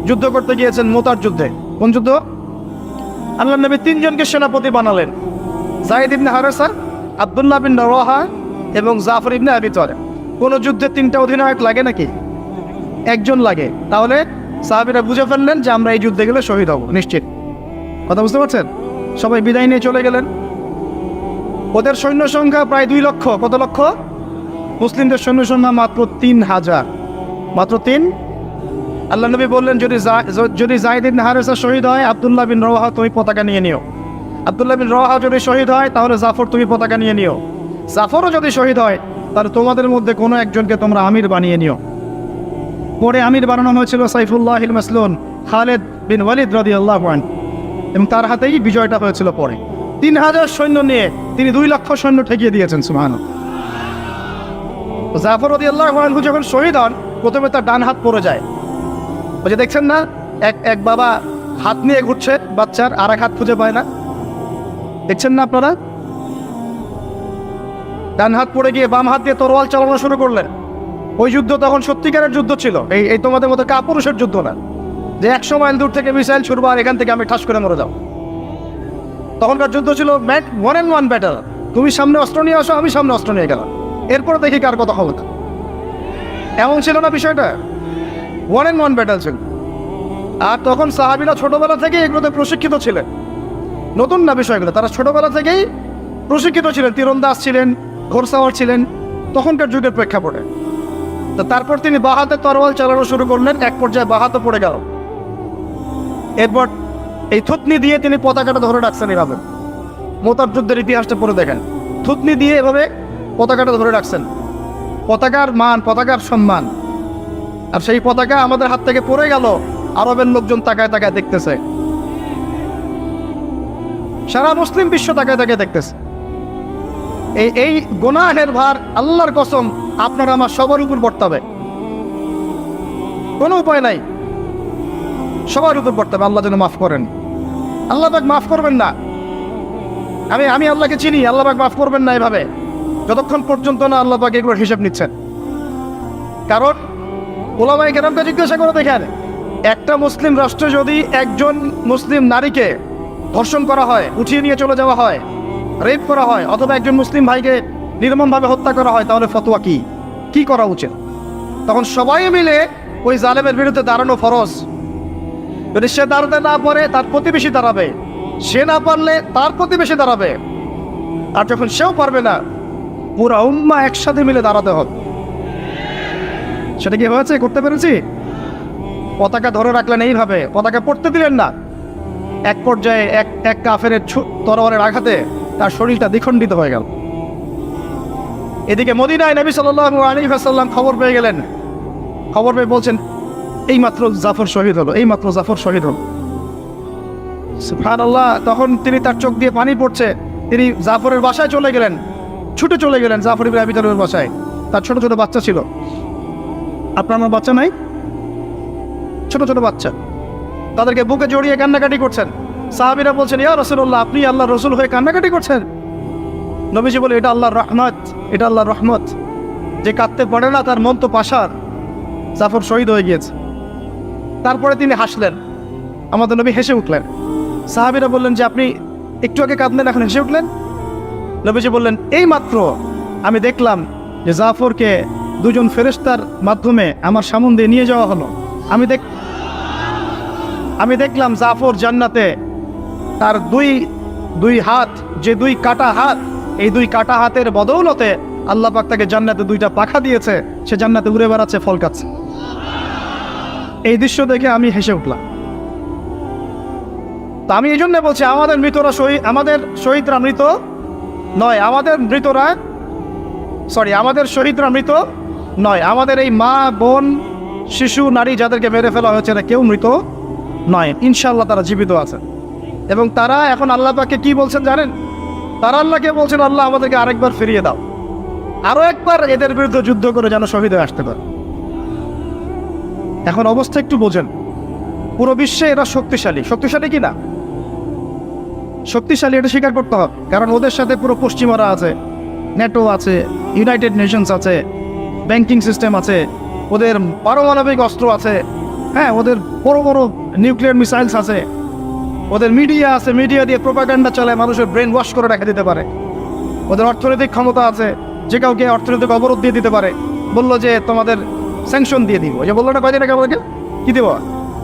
যুদ্ধ করতে গিয়েছেন, মুতার যুদ্ধে। কোন যুদ্ধ? আল্লাহর নবী তিনজনকে সেনাপতি বানালেন, যায়েদ ইবনে হারেসা, আব্দুল্লাহ বিন রাওয়াহা এবং জাফর ইবনে আবি তালেব। কোন যুদ্ধে তিনটা অধিনায়ক লাগে নাকি? একজন লাগে। তাহলে সাহাবীরা বুঝে ফেললেন যে আমরা এই যুদ্ধে গেলে শহীদ হব নিশ্চিত। কথা বুঝতে পারছেন? সবাই বিদায় নিয়ে চলে গেলেন। ওদের সৈন্য সংখ্যা প্রায় 2 লক্ষ। কত লক্ষ? মুসলিমদের সৈন্য সংখ্যা মাত্র 3000, মাত্র 3। আল্লাহ নবী বললেন যদি যায়েদ ইবনে হারেসা শহীদ হয়, আব্দুল্লাহ বিন রাওয়াহা তুমি পতাকা নিয়ে নিও। আব্দুল্লাহ বিন রাওয়াহা যদি শহীদ হয় তাহলে জাফর তুমি পতাকা নিয়ে নিও। জাফরও যদি শহীদ হয় তাহলে তোমাদের মধ্যে কোনো একজনকে তোমরা আমির বানিয়ে নিও। পরে আমির বানানো হয়েছিল সাইফুল্লাহিল মাসলুন খালিদ বিন ওয়ালিদ রাদিয়াল্লাহু আনহু, এবং তার হাতেই বিজয়টা হয়েছিল। পরে 3000 সৈন্য নিয়ে তিনি 2 লক্ষ সৈন্য ঠেকিয়ে দিয়েছেন। সুবহানাল্লাহ। জাফর রাদিয়াল্লাহু আনহু যখন শহীদ হন, প্রথমে তার ডান হাত পড়ে যায়। ওই যে দেখছেন না, এক বাবা হাত নিয়ে ঘুরছে বাচ্চার, আর এক হাত খুঁজে পায় না, দেখছেন না আপনারা? ডান হাত পড়ে গিয়ে বাম হাত দিয়ে তরোয়াল চালানো শুরু করলেন। ওই যুদ্ধ তখন সত্যিকারের যুদ্ধ ছিল, এই তোমাদের মতো কাপুরুষের যুদ্ধ না, যে 100 মাইল দূর থেকে মিসাইল ছুড়বো আর এখান থেকে আমি ঠাস করে মরে যাও। তখনকার যুদ্ধ ছিল 1-on-1 ব্যাটল। তুমি সামনে অস্ত্র নিয়ে আসো, আমি সামনে অস্ত্র নিয়ে গেলাম, এরপর দেখি কার কথা হবে। এমন ছিল না বিষয়টা, 1-on-1 ব্যাটল ছিল। আর তখন সাহাবীরা ছোটবেলা থেকেই এগুলোতে প্রশিক্ষিত ছিলেন, নতুন না বিষয়গুলো, তারা ছোটবেলা থেকেই প্রশিক্ষিত ছিলেন, তীরন্দাজ ছিলেন, ঘোড়সাওয়ার ছিলেন তখনকার যুগের প্রেক্ষাপটে। তো তারপর তিনি বাঁ হাতে তরোয়াল চালানো শুরু করলেন, এক পর্যায়ে বাঁ হাতে পড়ে গেল। এরপর এই থুতনি দিয়ে তিনি পতাকাটা ধরে রাখছেন এভাবে। মুতার যুদ্ধের ইতিহাসটা পড়ে দেখেন, থুতনি দিয়ে এভাবে পতাকাটা ধরে রাখছেন। পতাকার মান, পতাকার সম্মান। আর সেই পতাকা আমাদের হাত থেকে পড়ে গেল, আরবের লোকজন তাকায় তাকায় দেখতেছে, সারা মুসলিম বিশ্ব তাকায় তাকায় দেখতেছে। এই গুনাহের ভার আল্লাহর কসম আপনার আমার সবার উপর বর্তাবে, কোনো উপায় নাই, সবার উপর বর্তাবে। আল্লাহ যেন মাফ করেন, আল্লাহ পাক মাফ করবেন না। আমি আল্লাহকে চিনি, আল্লাহ পাক মাফ করবেন না এভাবে, যতক্ষণ পর্যন্ত না আল্লাহ পাক এগুলোর হিসাব নিচ্ছেন। কারণ ওলামায়ে কেরামকে জিজ্ঞাসা করে দেখেন, একটা মুসলিম রাষ্ট্রে যদি একজন মুসলিম নারীকে ধর্ষণ করা হয়, উঠিয়ে নিয়ে চলে যাওয়া হয়, রেপ করা হয়, অথবা একজন মুসলিম ভাইকে নির্মমভাবে হত্যা করা হয়, তাহলে ফতোয়া কি করা উচিত? তখন সবাই মিলে ওই জালেমের বিরুদ্ধে দাঁড়ানো ফরজ। যদি সে দাঁড়াতে না পারে তার প্রতিবেশী দাঁড়াবে, সে না পারলে তার প্রতিবেশী দাঁড়াবে, আর যখন সেও পারবে না পুরা উম্মাহ একসাথে মিলে দাঁড়াতে হবে। সেটা কি হয়েছে? করতে পেরেছি? পতাকা ধরে রাখলেন এইভাবে, পতাকা পড়তে দিলেন না। এক পর্যায়ে এক কাফেরের তরবারের আঘাতে তার শরীরটা দ্বিখণ্ডিত হয়ে গেল। এদিকে মদিনায় নবী সাল্লাল্লাহু আলাইহি ওয়াসাল্লাম খবর পেয়ে গেলেন। খবর পেয়ে বলছেন, এইমাত্র জাফর শহীদ হলো, এইমাত্র জাফর শহীদ হলো। সুবহানাল্লাহ। তখন তার চোখ দিয়ে পানি পড়ছে, তিনি জাফরের বাসায় চলে গেলেন, ছুটে চলে গেলেন জাফর ইবনে আবি তালেবের বাসায়। তার ছোট ছোট বাচ্চা ছিল। আপনার আমার বাচ্চা নাই? ছোট ছোট বাচ্চা, তাদেরকে বুকে জড়িয়ে কান্নাকাটি করছেন। সাহাবীরা বলছেন, ইয়া রাসূলুল্লাহ, আপনি আল্লাহর রাসূল হয়ে কান্নাকাটি করছেন? নবীজি বলে, এটা আল্লাহর রহমত, এটা আল্লাহর রহমত। যে কাঁদতে পারে না তার মন তো পাষাণ। জাফর শহীদ হয়ে গিয়েছে। তারপরে তিনি হাসলেন, আমাদের নবী হেসে উঠলেন। সাহাবীরা বললেন যে আপনি একটু আগে কাঁদলেন, এখন হেসে উঠলেন? নবীজি বললেন, এই মাত্র আমি দেখলাম যে জাফরকে দুজন ফেরেশতার মাধ্যমে আমার সামনে দিয়ে নিয়ে যাওয়া হলো। আমি দেখলাম জাফর জান্নাতে, তার দুই হাত, যে দুই কাটা হাত, এই দুই কাটা হাতের বদৌলতে আল্লাহ পাক তাকে জান্নাতে দুইটা পাখা দিয়েছে, সে জান্নাতে উড়ে বেড়াচ্ছে, ফল খাচ্ছে। এই দৃশ্য দেখে আমি হেসে উঠলাম। তা আমি এই জন্য বলছি, আমাদের শহীদরা মৃত নয়, আমাদের শহীদরা মৃত নয়। আমাদের এই মা, বোন, শিশু, নারী যাদেরকে মেরে ফেলা হয়েছে, এরা কেউ মৃত নয়। ইনশাআল্লাহ তারা জীবিত আছে। এবং তারা এখন আল্লাহ পাককে কি বলছেন জানেন? তারা আল্লাহকে বলছেন, আল্লাহ আমাদেরকে আরেকবার ফিরিয়ে দাও, আরো একবার এদের বিরুদ্ধে যুদ্ধ করে যেন শহীদ হয়ে আসতে পারে। এখন অবস্থা একটু বোঝেন। পুরো বিশ্বে এরা শক্তিশালী কি না? শক্তিশালী, এটা স্বীকার করতে হবে। কারণ ওদের সাথে পুরো পশ্চিমারা আছে, নেটো আছে, ইউনাইটেড নেশনস আছে, ব্যাংকিং সিস্টেম আছে, ওদের পারমাণবিক অস্ত্র আছে, হ্যাঁ, ওদের বড় বড় নিউক্লিয়ার মিসাইলস আছে, ওদের মিডিয়া আছে, মিডিয়া দিয়ে প্রোপাগান্ডা চালায়, মানুষের ব্রেন ওয়াশ করে রেখে দিতে পারে। ওদের অর্থনৈতিক ক্ষমতা আছে, যে কাউকে অর্থনৈতিক অবরোধ দিয়ে দিতে পারে। বললো যে তোমাদের স্যাংশন দিয়ে দিব, যে বললো না কয়দিন আগে আমাদেরকে কি দিব?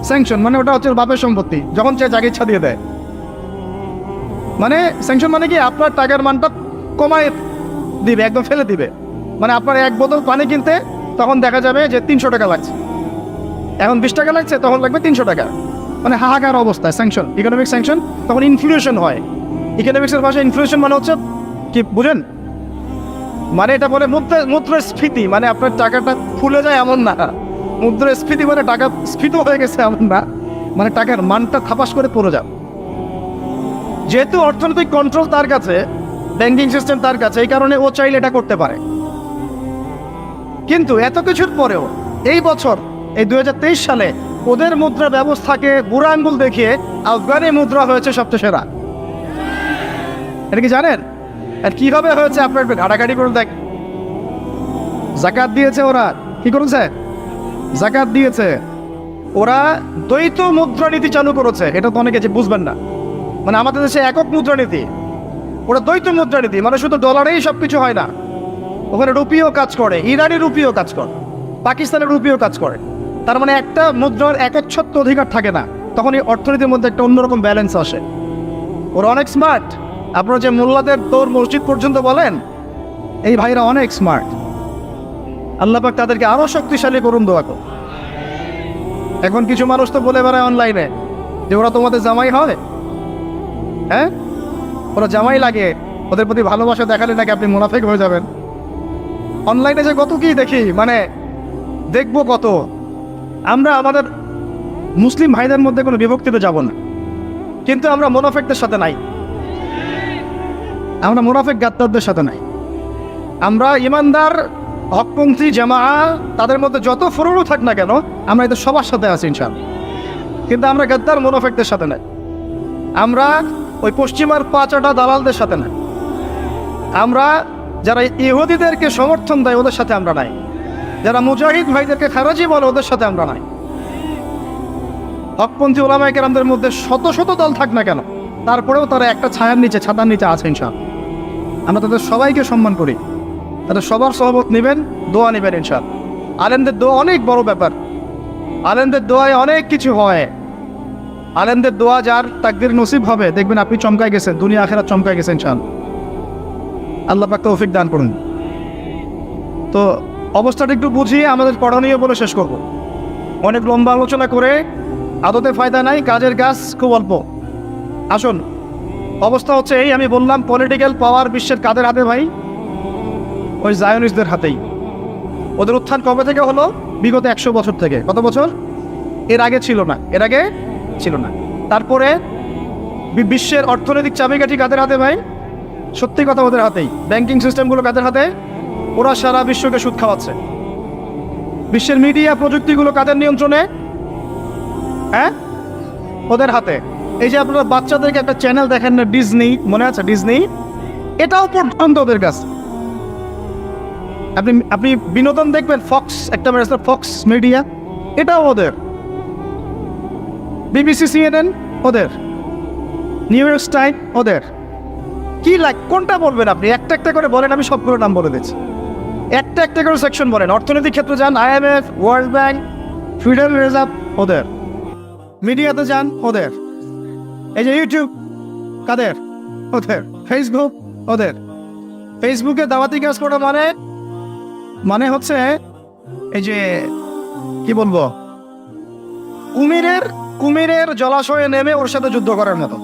স্যাংশন, মানে ওটা হচ্ছে বাপের সম্পত্তি, যখন চায় যাকে ইচ্ছা দিয়ে দেয়। মানে স্যাংশন মানে কি, আপনার টাকার মানটা কমায় দিবে, একদম ফেলে দিবে। মানে আপনার এক বোতল পানি কিনতে তখন দেখা যাবে যে 300 টাকা লাগছে, এখন 20 টাকা লাগছে, তখন লাগবে 300 টাকা। মানে হাহাকার অবস্থায় স্যাংশন, ইকোনমিক স্যাংশন। তখন ইনফ্লেশন হয়। ইকোনমিক্সের ভাষায় ইনফ্লেশন মানে হচ্ছে কি বুঝেন? মানে এটা বলে মুদ্রাস্ফীতি, মানে আপনার টাকাটা ফুলে যায় এমন না। মুদ্রাস্ফীতি মানে টাকা স্ফীত হয়ে গেছে এমন না, মানে টাকার মানটা থাপাস করে পড়ে যাবে। যেহেতু অর্থনৈতিক কন্ট্রোল তার কাছে, ব্যাংকিং সিস্টেম তার কাছে, এই কারণে ও চাইলে এটা করতে পারে। কিন্তু এত কিছুর পরেও এই বছর, এই 2023 সালে ওদের মুদ্রা ব্যবস্থাকে বুড়া আঙ্গুল দেখিয়ে আফগানি মুদ্রা হয়েছে সবচেয়ে সেরা। এটা কি জানেন? আর কিভাবে হয়েছে আপনার একটু ঘাটাঘাটি করে দেখ। জাকাত দিয়েছে ওরা, কি করেছে? জাকাত দিয়েছে। ওরা দ্বৈত মুদ্রানীতি চালু করেছে। এটা তো অনেকে যে বুঝবেন না। মানে আমাদের দেশে একক মুদ্রানীতি, ওরা দ্বৈত মুদ্রানীতি। মানে শুধু ডলারেই সবকিছু হয় না, ওখানে রুপিও কাজ করে, ইরানি রুপিও কাজ করে, পাকিস্তানের রুপিও কাজ করে। তার মানে একটা মুদ্রার একচ্ছত্ব অধিকার থাকে না, তখন এই অর্থনীতির মধ্যে একটা অন্যরকম ব্যালেন্স আসে। ওরা অনেক স্মার্ট। আপনারা যে মোল্লাদের দৌড় মসজিদ পর্যন্ত বলেন, এই ভাইরা অনেক স্মার্ট। আল্লাহ পাক তাদেরকে আরো শক্তিশালী করুন, দোয়া করুন। এখন কিছু মানুষ তো বলে বেড়ায় অনলাইনে যে ওরা তোমাদের জামাই হয়, হ্যাঁ, ওরা জামাই লাগে, ওদের প্রতি ভালোবাসা দেখালে নাকি আপনি মুনাফিক হয়ে যাবেন। অনলাইনে যে কত কি দেখি, মানে দেখবো কত। আমরা আমাদের মুসলিম ভাইদের মধ্যে কোনো বিভক্তিতে যাব না, কিন্তু আমরা মুনাফিকদের সাথে নাই, আমরা মুনাফিক গাদ্দারদের সাথে নাই। আমরা ইমানদার, হকপন্থী জামা, তাদের মধ্যে যত ফুরুরও থাক না কেন, আমরা এদের সবার সাথে আছি ইনশাআল্লাহ। কিন্তু আমরা গাদ্দার মুনাফিকদের সাথে নাই। আমরা ওই পশ্চিমার পাঁচাটা দালালদের সাথে নাই। আমরা যারা ইহুদিদেরকে সমর্থন দেয় ওদের সাথে আমরা নাই। যারা মুজাহিদ ভাইদেরকে খারাজি বলে ওদের সাথে আমরা নাই। হকপন্থী ওলামায়ে কেরামদের মধ্যে শত শত দল থাক না কেন, তারপরেও তারা একটা ছাতার নিচে আছে ইনশাআল্লাহ। আমরা তাদের সবাইকে সম্মান করি। তাদের সবার সহমত নেবেন, দোয়া নেবেন ইনশাআল্লাহ। আলেমদের দোয়া অনেক বড় ব্যাপার। আলেমদের দোয়ায় অনেক কিছু হয়। আলেমদের দোয়া যার তাকদীর নসিব হবে, দেখবেন আপনি চমকায় গেছেন, দুনিয়া আখিরাত চমকায় গেছেন ইনশাআল্লাহ। আল্লাহ পাক তৌফিক দান করুন। তো অবস্থাটা একটু বুঝিয়ে আমাদের পড়ানীয় বলে শেষ করব। অনেক লম্বা আলোচনা করে আদতে ফায়দা নাই, কাজের কাজ খুব অল্প। আসুন, অবস্থা হচ্ছে এই, আমি বললাম পলিটিক্যাল পাওয়ার বিশ্বের কাদের হাতে ভাই? ওই জায়নিস্টদের হাতেই। ওদের উত্থান কবে থেকে হলো? বিগত 100 বছর থেকে। কত বছর? এর আগে ছিল না। তারপরে বিশ্বের অর্থনৈতিক চাবিকাঠি কাদের হাতে ভাই? সত্যি কথা, ওদের হাতেই। ব্যাংকিং সিস্টেমগুলো কাদের হাতে? ওরা সারা বিশ্বকে সুদ খাওয়াচ্ছে। বিশ্বের মিডিয়া প্রযুক্তিগুলো কাদের নিয়ন্ত্রণে? হ্যাঁ, ওদের হাতে। এই যে আপনারা বাচ্চাদেরকে একটা চ্যানেল দেখেন না, ডিজনি, মনে আছে ডিজনি, এটাও পর্যন্ত ওদের কাছে। আপনি আপনি বিনোদন দেখবেন, ফক্স একটা ফক্স মিডিয়া, এটাও ওদের। বিবিসি, সিএনএন ওদের, নিউ ইয়র্ক টাইম ওদের। কি কোনটা বলবেন আপনি? একটা একটা করে বলেন, আমি সবগুলো নাম বলে দিচ্ছি। একটা একটা করে সেকশন বলেন। অর্থনৈতিক ক্ষেত্রে যান, IMF, world bank, federal reserve ওদের। মিডিয়াতে যান ওদের। এই যে ইউটিউব কাদের? ওদের। ফেসবুক ওদের। ফেসবুকে দাওয়াতি কাজ করা মানে হচ্ছে এই যে কি বলবো, কুমিরের জলাশয়ে নেমে ওর সাথে যুদ্ধ করার মতো।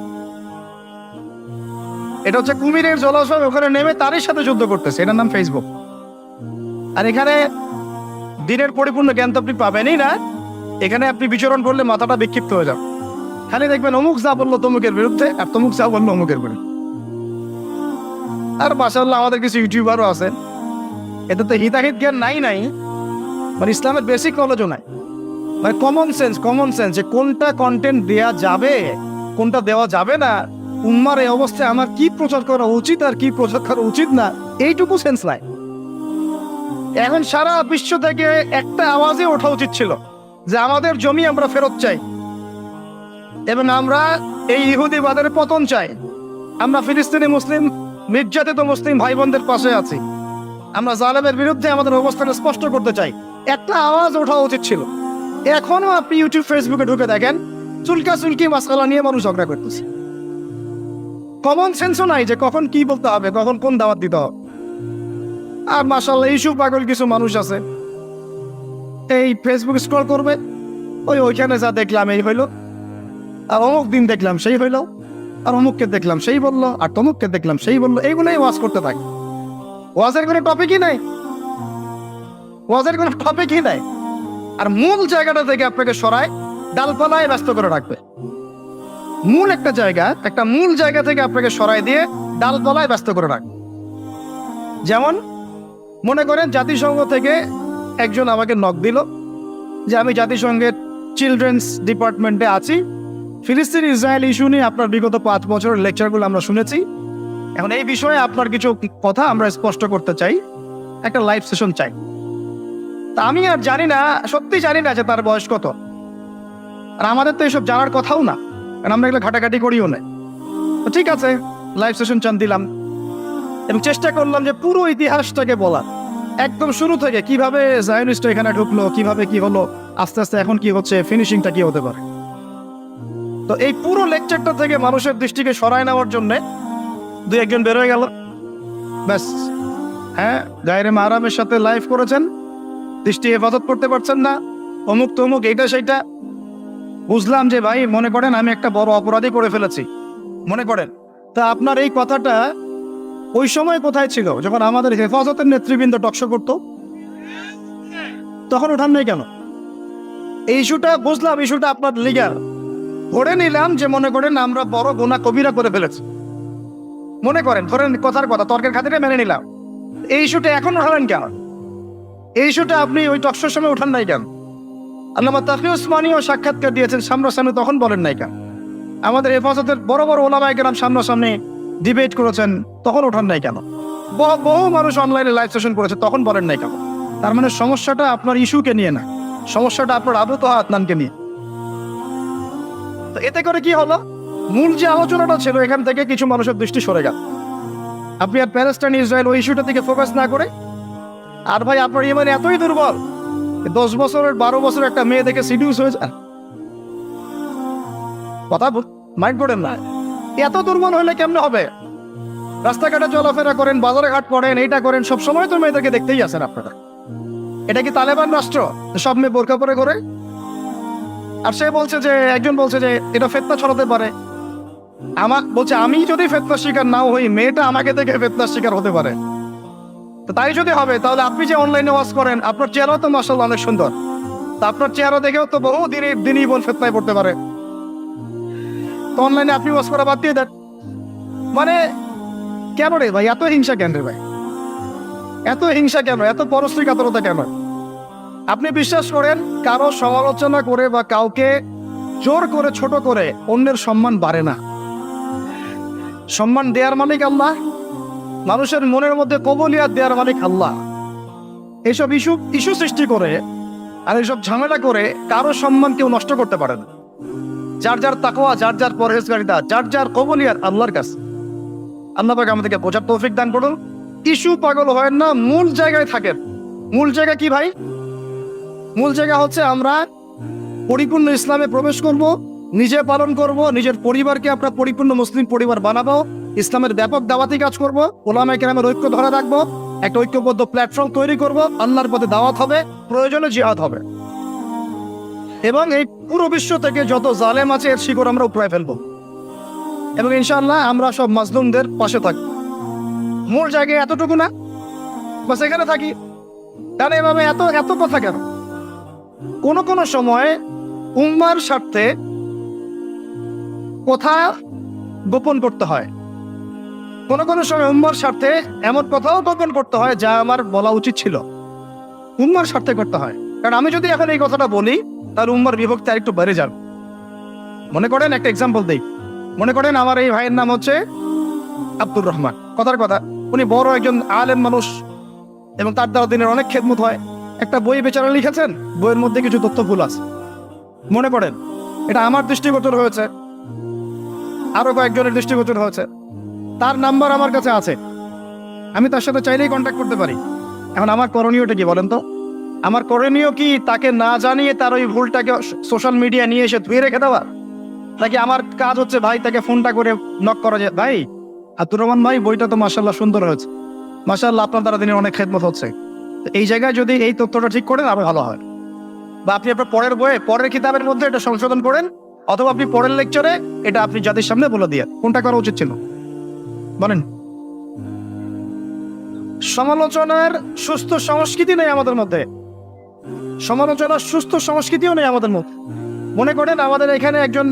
এটা হচ্ছে কুমিরের জলাশয়, ওখানে নেমে তারই সাথে যুদ্ধ করতেছে, এটার নাম ফেসবুক। আর এখানে দিনের পরিপূর্ণ জ্ঞান তো আপনি পাবেনই না। এখানে আপনি বিচরণ করলে মাথাটা বিক্ষিপ্ত হয়ে যাবে। খালি দেখবেন অমুক যা বললো তমুকের বিরুদ্ধে, আর তমুক যা বললো অমুকের বিরুদ্ধে। আর মাশাআল্লাহ আমাদের কিছু ইউটিউবারও আছে, এতে তো হিতাহিত জ্ঞান নাই, মানে ইসলামের বেসিক নলেজও নাই, মানে কমন সেন্স যে কোনটা কন্টেন্ট দেয়া যাবে, কোনটা দেওয়া যাবে না, উম্মার এই অবস্থায় আমার কি প্রচার করা উচিত আর কি প্রচার করা উচিত না, এইটুকু সেন্স নাই। এখন সারা বিশ্ব থেকে একটা আওয়াজে ওঠা উচিত ছিল যে আমাদের জমি আমরা ফেরত চাই, এবং আমরা এই ইহুদিবাদের পতন চাই। আমরা ফিলিস্তিনি মুসলিম, নির্যাতিত মুসলিম ভাই বোনদের পাশে আছি। আমরা জালেমের বিরুদ্ধে আমাদের অবস্থান স্পষ্ট করতে চাই। একটা আওয়াজ ওঠা উচিত ছিল। এখনো আপনি ইউটিউব, ফেসবুকে ঢুকে দেখেন, চুলকি মাসআলা নিয়ে মানুষ ঝগড়া করতেছে। কমন সেন্সও নাই যে কখন কি বলতে হবে, কখন কোন দাওয়াত দিতে হবে। আর মাশাআল্লাহ ইস্যু পাগল কিছু মানুষ আছে, এই ফেসবুক স্ক্রল করবে, ওইখানে যা দেখলাম এই হইলো, আর অমুক দিন দেখলাম সেই হইলো, আর অমুককে দেখলাম সেই বললো, আর তমুককে দেখলাম সেই বললো, এইগুলোই ওয়াজ করতে থাকে। ওয়াজের কোনো টপিকই নাই। আর মূল জায়গাটা থেকে আপনাকে সরায় ডালপালায় ব্যস্ত করে রাখবে। মূল জায়গা থেকে আপনাকে সরাই দিয়ে ডালপালায় ব্যস্ত করে রাখবে। যেমন মনে করেন জাতিসংঘ থেকে একজন আমাকে নক দিল যে আমি জাতিসংঘের চিলড্রেন্স ডিপার্টমেন্টে আছি, ফিলিস্তিন ইসরায়েল ইস্যু নিয়ে আপনার বিগত 5 বছরের লেকচারগুলো আমরা শুনেছি, এখন এই বিষয়ে আপনার কিছু কথা আমরা স্পষ্ট করতে চাই, একটা লাইভ সেশন চাই। তা আমি আর জানি না, সত্যি জানি না যে তার বয়স কত, আর আমাদের তো এসব জানার কথাও না, কারণ আমরা এগুলো ঘাটাঘাটি করিও না। তো ঠিক আছে, লাইভ সেশন চান দিলাম, এবং চেষ্টা করলাম যে পুরো ইতিহাসটাকে বলার, একদম শুরু থেকে কিভাবে জায়নিস্ট এখানে ঢুকলো, কিভাবে কি হলো, আস্তে আস্তে এখন কি হচ্ছে, ফিনিশিংটা কি হতে পারে। তো এই পুরো লেকচারটা থেকে মানুষের দৃষ্টিকে সরায় নেওয়ার জন্য 2-1 বেরোয় গেল, ব্যাস। হ্যাঁ, গায়রে মাহরামের সাথে লাইভ করেছেন, দৃষ্টি হেফাজত করতে পারছেন না, অমুক তমুক, এইটা সেইটা। বুঝলাম যে ভাই, মনে করেন আমি একটা বড় অপরাধী করে ফেলেছি, মনে করেন। তা আপনার এই কথাটা ওই সময় কোথায় ছিল, যখন আমাদের হেফাজতের নেতৃবৃন্দ টকশো করতো, তখন ওঠান নাই কেন? এই ইস্যুটা বুঝলাম, ইস্যুটা আপনার লিগ্যাল, ধরে নিলাম যে মনে করেন আমরা বড় গুনাহ কবিরা করে ফেলেছি, মনে করেন, ধরেন কথার কথা, তর্কের খাতিরে মেনে নিলাম। এই ইস্যুটা এখন উঠালেন কেন? এই ইস্যুটা আপনি ওই টকশোর সময় উঠান নাই কেন? আল্লামা তাকি উসমানীও সাক্ষাৎকার দিয়েছেন সামনাসামনি, তখন বলেন নাই কেন? আমাদের হেফাজতের বড় বড় ওলামায়ে কেরাম সামনাসামনি ডিবেট করেছেন, তখন ওঠান নাই কেন? বহু মানুষ অনলাইনে লাইভ সেশন করেছে, তখন বলেন নাই কেন? তার মানে সমস্যাটা আপনার ইস্যুকে নিয়ে না, সমস্যাটা আপনার আবু তোহা আদনানকে নিয়ে। তো এতে করে কি হলো, মূল যে আলোচনাটা ছিল এখান থেকে কিছু মানুষের দৃষ্টি সরে গেল। আপনি আর প্যালেস্টাইন ইসরায়েল ওই ইস্যুটা থেকে ফোকাস না করে, আর ভাই আপনার ইমান এতই দুর্বল, 10 বছরের 12 বছরের একটা মেয়ে দেখে সিডিউস হয়ে যায়, কথা মাইন্ড করেন না। এত দুর্বল হলে কেমনে হবে? রাস্তাঘাটে চলাফেরা করেন, বাজারে ঘাট পড়েন, এইটা করেন, সব সময় তো মেয়েদেরকে দেখতেই আছেন আপনারা। এটা কি তালেবান রাষ্ট্র সব মেয়ে বোরকা পরে করে? আর সে বলছে যে, একজন বলছে যে এটা ফিতনা ছড়াতে পারে। আমার বলছে, আমি যদি ফিতনার শিকার নাও হই, মেয়েটা আমাকে দেখে ফিতনার শিকার হতে পারে। তো তাই যদি হবে, তাহলে আপনি যে অনলাইনে ওয়াজ করেন, আপনার চেহারা তো মাশাআল্লাহ অনেক সুন্দর, তা আপনার চেহারা দেখেও তো বহু দিনই বোন ফিতনায় পড়তে পারে। তো অনলাইনে আপনি ওয়াজ করা বাদ দিয়ে দেন। মানে কেন রে ভাই, এত হিংসা কেন রে ভাই, এত হিংসা কেন, এত পরশ্রী কাতরতা কেন? আপনি বিশ্বাস করেন, কারো সমালোচনা করে বা কাউকে জোর করে ছোট করে অন্যের সম্মান বাড়ে না। সম্মান দেওয়ার মালিক আল্লাহ, মানুষের মনের মধ্যে কবুলিয়াত দেওয়ার মালিক আল্লাহ। এইসব ইস্যু সৃষ্টি করে আর এইসব ঝামেলা করে কারো সম্মান কেউ নষ্ট করতে পারে না। যার যার তাকওয়া, যার যার পরহেজগারিতা, যার যার কবুলিয়াত আল্লাহর কাছে। আল্লাহ পাক আমাদেরকে বোঝার তৌফিক দান করুন। ইস্যু পাগল হয় না, মূল জায়গায় থাকেন। মূল জায়গা কি ভাই? মূল জায়গা হচ্ছে আমরা পরিপূর্ণ ইসলামে প্রবেশ করব, নিজে পালন করব, নিজের পরিবারকে আমরা পরিপূর্ণ মুসলিম পরিবার বানাবো, ইসলামের ব্যাপক দাওয়াতি কাজ করব, ওলামায়ে কেরামের ঐক্য ধরে রাখবো, একটা ঐক্যবদ্ধ প্ল্যাটফর্ম তৈরি করব, আল্লাহর পথে দাওয়াত হবে, প্রয়োজনে জিহাদ হবে, এবং এই পুরো বিশ্ব থেকে যত জালেম আছে এর শিকড় আমরা উপড়ায় ফেলবো, এবং ইনশাআল্লাহ আমরা সব মাজলুমদের পাশে থাকবো। মূল জায়গায় এতটুকু না, বাস এখানে থাকি। কেন এভাবে এত এত কথা কেন? কোন সময় উম্মার স্বার্থে কথা গোপন করতে হয়, কোন সময় উম্মার স্বার্থে এমন কথাও গোপন করতে হয় যা আমার বলা উচিত ছিল। উম্মার স্বার্থে করতে হয়, কারণ আমি যদি এখন এই কথাটা বলি তাহলে উম্মার বিভক্তি আর একটু বেড়ে যাবে। মনে করেন একটা এক্সাম্পল দেই, মনে করেন আমার এই ভাইয়ের নাম হচ্ছে আব্দুর রহমান, কথার কথা উনি বড় একজন আলেম মানুষ এবং তার দ্বারা দিনের অনেক খেদমত হয়। একটা বই বেচারা লিখেছেন, বইয়ের মধ্যে কিছু তথ্য ভুল আছে। মনে করেন এটা আমার দৃষ্টিগোচর হয়েছে, আরো কয়েকজনের দৃষ্টিগোচর হয়েছে, তার নাম্বার আমার কাছে আছে, আমি তার সাথে চাইলেই কন্ট্যাক্ট করতে পারি। এখন আমার করণীয়টা কি বলেন তো? আমার করণীয় কি তাকে না জানিয়ে তার ওই ভুলটাকে সোশ্যাল মিডিয়া নিয়ে এসে ধুয়ে রেখে দেওয়া, নাকি আমার কাজ হচ্ছে ভাই তাকে ফোনটা করে নক করা, যে ভাই আব্দুর রহমান ভাই বইটা তো মাশাআল্লাহ সুন্দর হয়েছে, মাশাআল্লাহ আপনার দ্বারা দিনের অনেক খেদমত হচ্ছে, এই জায়গায় যদি এই তথ্যটা ঠিক করেন আরো ভালো হয়। বা আপনি আপনার পরের বইয়ে পরের কিতাবের মধ্যে এটা সংশোধন করেন, অথবা আপনি পরের লেকচারে এটা আপনি জাতির সামনে বলে দিয়ে, কোনটা করা উচিত ছিল বলেন? সমালোচনার সুস্থ সংস্কৃতি নেই আমাদের মধ্যে, সমালোচনার সুস্থ সংস্কৃতিও নেই আমাদের মধ্যে। মনে করেন আমাদের এখানে একজন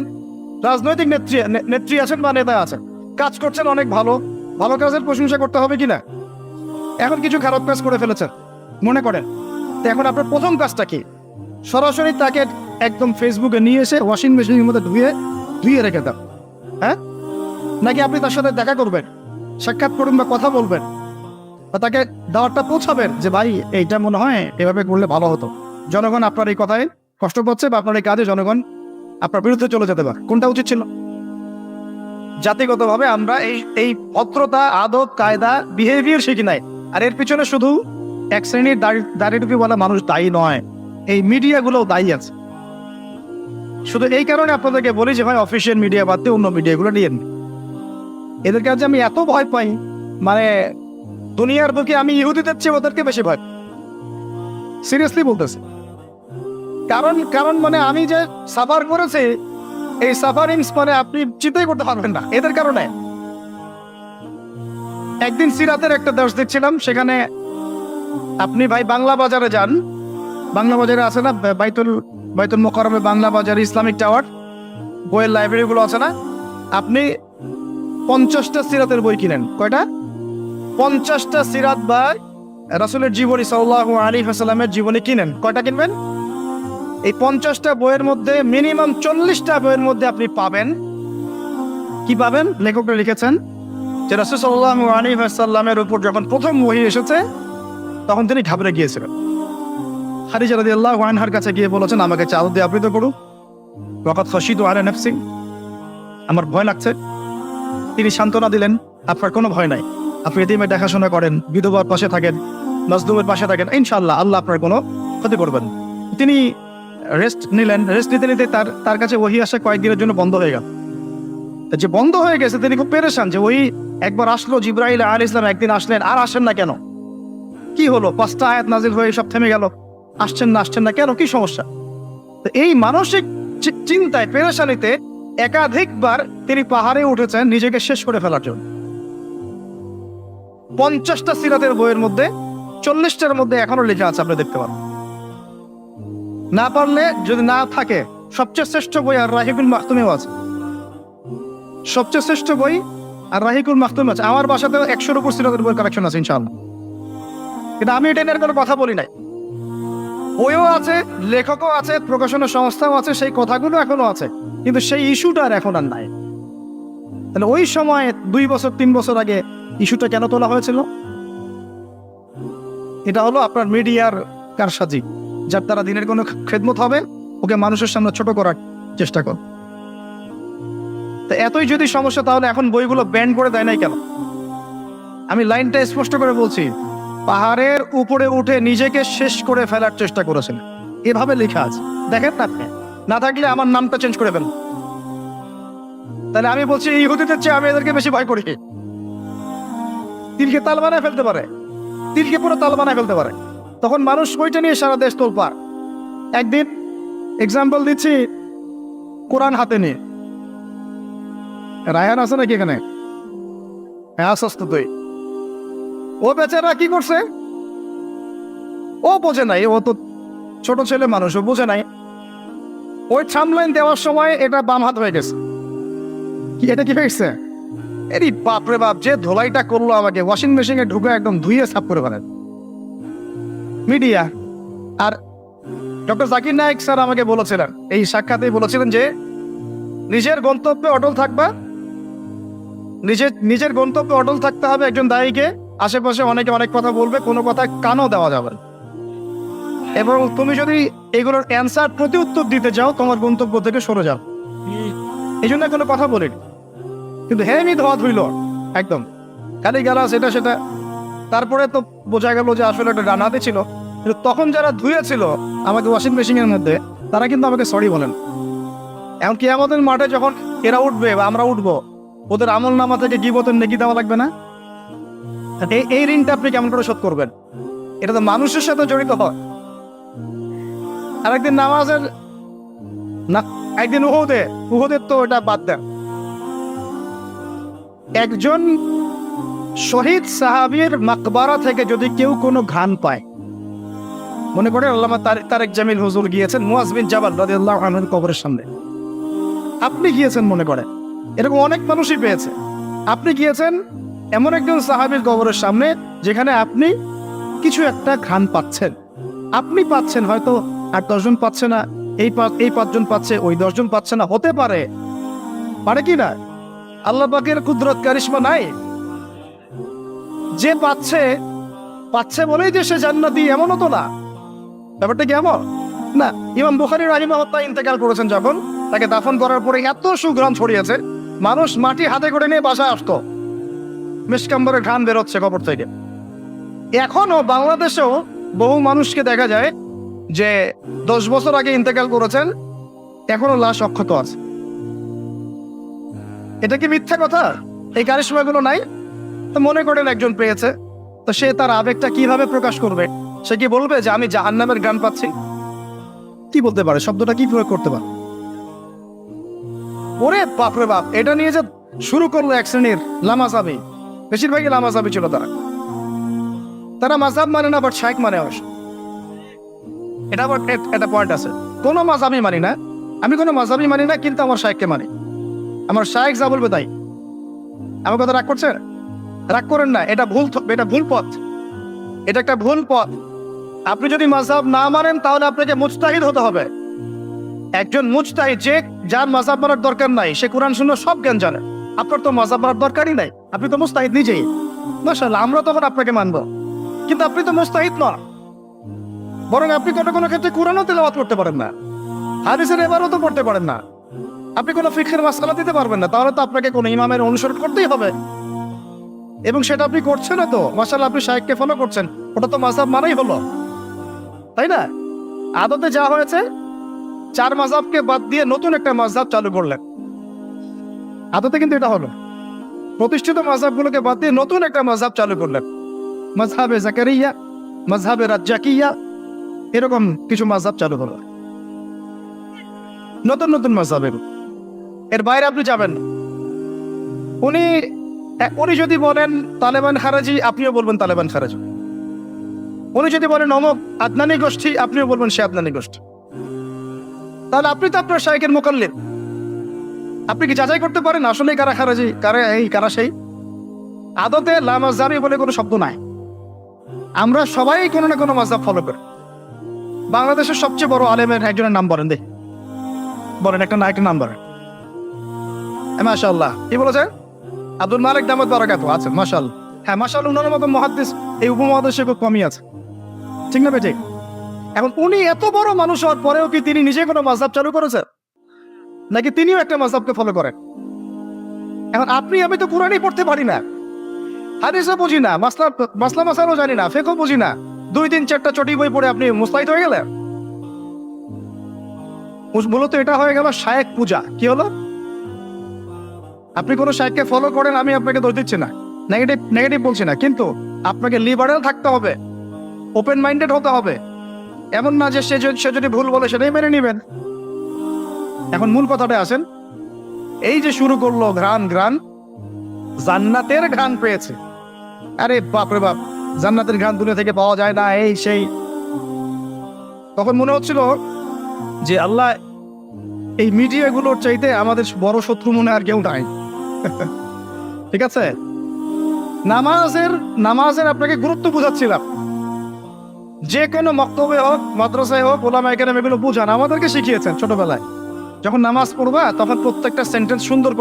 রাজনৈতিক নেত্রী আছেন বা নেতা আছেন, কাজ করছেন অনেক ভালো, ভালো কাজের প্রশংসা করতে হবে কিনা? এখন কিছু খারাপ কাজ করে ফেলেছেন মনে করেন, তো এখন আপনার প্রথম কাজটা কি? সরাসরি তাকে একদম ফেসবুকে নিয়ে এসে ওয়াশিং মেশিনের মধ্যে ধুয়ে রেখে দাও, হ্যাঁ? নাকি আপনি তার সাথে দেখা করবেন, সাক্ষাৎ করবেন বা কথা বলবেন, বা তাকে দাওয়াতটা পৌঁছাবেন যে ভাই এইটা মনে হয় এভাবে করলে ভালো হতো, জনগণ আপনার এই কথায় কষ্ট পাচ্ছে বা আপনার এই কাজে জনগণ আপনার বিরুদ্ধে চলে যেতে পারে, কোনটা উচিত ছিল? জাতিগতভাবে আমরা এই ভদ্রতা, আদব, কায়দা, বিহেভিয়ার শিখি নাই। আর এর পিছনে শুধু এক শ্রেণীর দাড়ি টুপি বলা মানুষ দায়ী নয়, এই মিডিয়াগুলোও দায়ী আছে। শুধু এই কারণে আপনাদেরকে বলি যে ভাই অফিসিয়াল মিডিয়া বাদ দিয়ে অন্য মিডিয়াগুলো নিয়েন। এদের কাছে আমি এত ভয় পাই, মানে দুনিয়ার বুকে আমি ইহুদিদের চেয়ে ওদেরকে বেশি ভয়, সিরিয়াসলি বলতেছি। কারণ মানে আমি যে সাফার করেছি, এই সাফারিংস মানে আপনি চিন্তাই করতে পারবেন না এদের কারণে। একদিন সিরাতের একটা দর্শ দেখছিলাম, সেখানে আপনি ভাই বাংলা বাজারে যান, বাংলা বাজারে আছে না বাইতুল মোকাররমে বাংলা বাজার ইসলামিক টাওয়ার, বইয়ের লাইব্রেরি গুলো আছে না, আপনি 50টা সিরাতের বই কিনেন। কয়টা? 50টা সিরাত বা রাসূলের জীবনী সাল্লাল্লাহু আলাইহি ওয়াসাল্লামের জীবনী কিনেন। কয়টা কিনবেন? এই 50টা বইয়ের মধ্যে মিনিমাম 40টা বইয়ের মধ্যে আপনি পাবেন কি পাবেন? লেখকরা লিখেছেন যে রাসূল সাল্লাল্লাহু আলাইহি ওয়াসাল্লামের উপর যখন প্রথম ওহী এসেছে তখন তিনি ঘাবড়ে গিয়েছিলেন। খাদিজা রাদিয়াল্লাহু আনহার কাছে গিয়ে বলেছেন, আমাকে চাদর দিয়ে আবৃত করুন, ওয়াকাদ খাশিতু আলা নাফসি, আমার ভয় লাগছে। তিনি সান্ত্বনা দিলেন, আপনার কোনো ভয় নাই, আপনি এতিমের দেখাশোনা করেন, বিধবার পাশে থাকেন, মাজলুমের পাশে থাকেন, ইনশাআল্লাহ আল্লাহ আপনার কোনো ক্ষতি করবেন। তিনি রেস্ট নিলেন, রেস্ট নিতে নিতে তার কাছে ওহী আসা কয়েকদিনের জন্য বন্ধ হয়ে গেল। যে বন্ধ হয়ে গেছে তিনি খুব পেরেশান, যে ওই একবার আসলো, জিবরাইল আলাইহিস সালাম একদিন আসলেন, আর আসেন না কেন, কি হলো? 5টা আয়াত নাজিল হয়ে সব থেমে গেল, আসছেন না কেন, কি সমস্যা? তো এই মানসিক চিন্তায়, পেরেশানিতে একাধিকবার তিনি পাহাড়ে উঠেছেন নিজেকে শেষ করে ফেলার জন্য। 50টা সিরাতের বইয়ের মধ্যে 40টার মধ্যে এখনো লেখা আছে, আপনি দেখতে পারেন। না পারলে যদি না থাকে, সবচেয়ে শ্রেষ্ঠ বই আর রাহিকুল মাখতুমেও আছে, সবচেয়ে শ্রেষ্ঠ বই আর রাহিকুল মাখতুম আছে। আমার বাসাতে 100-এর উপর সিরাতের বইয়ের কালেকশন আছে ইনশাআল্লাহ, কিন্তু আমি এটা নিয়ে কোনো কথা বলি নাই। বইও আছে, লেখকও আছে, প্রকাশনা সংস্থাও আছে, সেই কথাগুলো এখনো আছে, কিন্তু সেই ইস্যুটা আর এখন আর নাই। তাহলে ওই সময় 2 বছর 3 বছর আগে ইস্যুটা কেন তোলা হয়েছিল? এটা হলো আপনার মিডিয়ার কারসাজি, যার দ্বারা দিনের কোনো খেদমত হবে, ওকে মানুষের সামনে ছোট করার চেষ্টা কর। তো এতই যদি সমস্যা, তাহলে এখন বইগুলো ব্যান করে দেয় নাই কেন? আমি লাইনটা স্পষ্ট করে বলছি, পাহাড়ের উপরে উঠে নিজেকে শেষ করে ফেলার চেষ্টা করেছেন, এভাবে লেখা আছে, দেখেন না আপনি? না থাকলে আমার নামটা চেঞ্জ করে ফেলুন। তাহলে আমি বলছি ইহুদিদের চেয়ে আমি এদেরকে বেশি ভয় করি। তিলকে তাল বানায় ফেলতে পারে, তিলকে পুরো তাল বানায় ফেলতে পারে, তখন মানুষ ওইটা নিয়ে সারা দেশ তোলপাড়। একদিন এক্সাম্পল দিচ্ছি, কোরআন হাতে নিয়ে রায়হান আছে নাকি এখানে? হ্যাঁ আসস্ত তুই। ও বেচারা কি করছে, ও বোঝে নাই, ও তো ছোট ছেলে মানুষ, ও বোঝে নাই। ওই থামলাইন দেওয়ার সময় এটা বাম হাত হয়ে গেছে। কি এটা কি হয়ে গেছে? এরই বাপরে বাপ, যে ধোলাইটা করলো আমাকে, ওয়াশিং মেশিনে ঢুকে একদম ধুইয়ে সাফ করে ফেলেন মিডিয়া। আর ডক্টর জাকির নায়েক স্যার আমাকে বলেছিলেন, এই সাক্ষাতেই বলেছিলেন যে নিজের গন্তব্যে অটল থাকবা, নিজের গন্তব্যে অটল থাকতে হবে একজন দায়ীকে। আশেপাশে অনেকে অনেক কথা বলবে, কোনো কথা কানও দেওয়া যাবে না। এবং তুমি যদি এগুলোর অ্যান্সার প্রতি উত্তর দিতে যাও, তোমার গন্তব্য থেকে সরে যাও। এই জন্য কোনো কথা বলিনি, কিন্তু হেমি ধোয়া ধুইল একদম, খালি গালাস এটা সেটা। তারপরে তো বোঝা গেল যে আসলে একটা ডানাতে ছিল, কিন্তু তখন যারা ধুয়েছিল আমাকে ওয়াশিং মেশিনের মধ্যে, তারা কিন্তু আমাকে সরি বলেন। এমনকি আমাদের মাঠে যখন এরা উঠবে বা আমরা উঠবো, ওদের আমল নামা থেকে গীবতের নেকি দেওয়া লাগবে না? এই ঋণটা আপনি কেমন করে শোধ করবেন? এটা তো মানুষের সাথে জড়িত হয়। আরেকদিন নামাজের না, একদিন উহুদের তো এটা বাদ দেন। একজন শহীদ সাহাবীর মাকবারা থেকে যদি কেউ কোনো ঘ্রাণ পায়, মনে করে আল্লামা তারেক জামিল হুজুর গিয়েছেন মুয়াজ বিন জাবাল রাদিয়াল্লাহু আনহুর কবরের সামনে, আপনি গিয়েছেন মনে করে, এরকম অনেক মানুষই পেয়েছে। আপনি গিয়েছেন এমন একজন সাহাবীর কবরের সামনে যেখানে আপনি কিছু একটা ঘ্রাণ পাচ্ছেন, আপনি পাচ্ছেন, হয়তো আর 10 জন পাচ্ছে না, এই 5 জন পাচ্ছে, ওই 10 জন পাচ্ছে না, হতে পারে, পারে কি না? আল্লাহ পাকের কুদরত কারিশমা নাই? যে পাচ্ছে বলেই যে সে জান্নাতি, এমনও তো না। ব্যাপারটা কি এমন না? ইমাম বুখারী রাহিমাহুল্লাহ ইন্তেকাল করেছেন, যখন তাকে দাফন করার পরে এত সুঘ্রাণ ছড়িয়েছে, মানুষ মাটি হাতে করে নিয়ে বাসায় আসতো, মিসকাম্বরের ঘ্রাণ বেরোচ্ছে কবর থেকে। এখনো বাংলাদেশেও বহু মানুষকে দেখা যায় যে 10 বছর আগে ইন্তেকাল করেছেন, এখনো লাশ অক্ষত আছে। এটা কি মিথ্যা কথা? এই কারিশমাগুলো নাই? তো মনে করেন একজন পেয়েছে, তো সে তার আবেগটা কিভাবে প্রকাশ করবে? সে কি বলবে যে আমি জাহান্নামের গান পাচ্ছি? কি বলতে পারে? শব্দটা কি প্রয়োগ করতে পারে? ওরে বাপরে বাপ, এটা নিয়ে যে শুরু করলো এক শ্রেণীর লামাজাবি, বেশিরভাগই লামাজাবি ছিল তারা মাযহাব মানে না, বাট শাইখ মানে অবশ্য। এটা আবার একটা পয়েন্ট আছে, কোনো মাযহাবই মানি না, আমি কোনো মাযহাবই মানি না, কিন্তু আমার শাইখকে মানি, আমার শাইখ যা বলবে তাই। আমার কথা রাগ করছে? রাগ করেন না, এটা ভুল পথ, এটা একটা ভুল পথ। আপনি যদি মাযহাব না মানেন, তাহলে আপনাকে মুজতাহিদ হতে হবে। একজন মুজতাহিদ, যার মাযহাব মানার দরকার নাই, সে কোরআন সুন্নাহ সব জ্ঞান জানে। আপনার তো মাযহাব মানার দরকারই নাই, আপনি তো মুজতাহিদ নিজেই। মাশাআল্লাহ, আমরা তখন আপনাকে মানবো, কিন্তু আপনি তো মুজতাহিদ নন। বরং আপনি কোনো ক্ষেত্রে কোরআনও তেলাওয়াত করতে পারেন না, হাদিসের এবারও তো পড়তে পারেন না, আপনি কোনো ফিকহের মাসআলা দিতে পারবেন না। তাহলে তো আপনাকে কোনো ইমামের অনুসরণ করতেই হবে, এবং সেটা আপনি করছেন না। তো মাশাআল্লাহ, আপনি শাইখকে ফলো করছেন, ওটা তো মাযহাব মানাই হলো, তাই না? আদতে যা হয়েছে, 4 মাযহাবকে বাদ দিয়ে নতুন একটা মাযহাব চালু করলেন। আদতে কিন্তু এটা হলো, প্রতিষ্ঠিত মাযহাবগুলোকে বাদ দিয়ে নতুন একটা মাযহাব চালু করলেন, মাযহাবে জাকারিয়া, মাযহাবে রাজ্জাকিয়া, এরকম কিছু মাযহাব চালু হলো, নতুন মাযহাব। এর বাইরে আপনি যাবেন না। উনি যদি বলেন তালেবান খারাজি, আপনিও বলবেন তালেবান খারাজি। উনি যদি বলেন অমুক আদনানি গোষ্ঠী, আপনিও বলবেন সে আদনানি গোষ্ঠী। তাহলে আপনি তো আপনার শাইখের মুকাল্লিদ। আপনি কি যাচাই করতে পারেন আসলে কারা খারাজি, কারা এই কারা সেই? আদতে লা মাযহাবি বলে কোনো শব্দ নাই, আমরা সবাই কোনো না কোনো মাযহাব ফলো করি। বাংলাদেশের সবচেয়ে বড় আলেমের একজনের নাম বলেন, বলেন একটা নাম বলেন। মাশাআল্লাহ, কি বলেছেন? আব্দুল মালিক দামাত বারাকাতু আছেন, মাশাআল্লাহ। হ্যাঁ, মাশাআল্লাহ, ওনার মতো মুহাদ্দিস এই উপমহাদেশে খুব কমই আছে, ঠিক না বেঠিক? এখন উনি এত বড় মানুষ হওয়ার পরেও কি তিনি নিজে কোনো মাযহাব চালু করেছেন, নাকি তিনিও একটা মাযহাবকে ফলো করেন? এখন আপনি আমি তো কোরআনই পড়তে পারি না, হাদিসও বুঝি না, মাসলাও জানি না, ফিকহও বুঝি না, 2-3-4টা চটি বই পড়ে আপনি মুস্তাহিদ হয়ে গেলেন। মূলত এটা হয়ে গেল শায়েখ পূজা। কি হলো? আপনি কোনো শায়েখকে ফলো করেন, আমি আপনাকে দোষ দিচ্ছি না, নেগেটিভ বলছি না, কিন্তু আপনাকে লিবারেল থাকতে হবে, ওপেন মাইন্ডেড হতে হবে। এমন না যে সে যদি ভুল বলে সেটাই মেনে নেবেন। এখন মূল কথাটা আসেন, এই যে শুরু করলো ঘ্রাণ জান্নাতের ঘ্রাণ পেয়েছে। আরে বাপরে বাপ, জান্নাতের ঘ্রাণ দুনিয়া থেকে পাওয়া যায় না, এই সেই। তখন মনে হচ্ছিল যে আল্লাহ, এই মিডিয়াগুলোর চাইতে আমাদের বড় শত্রু মনে আর কেউ নাই। ঠিক আছে, নামাজের আপনাকে গুরুত্ব বুঝাচ্ছিলাম। যে কোনো মক্তবে হোক, মাদ্রাসায় হোক, ওলামায়ে কেরাম এগুলো বুঝান, আমাদেরকে শিখিয়েছেন ছোটবেলায়। যখন নামাজ পড়বা তখন প্রত্যেকটা সেন্টেন্স সুন্দর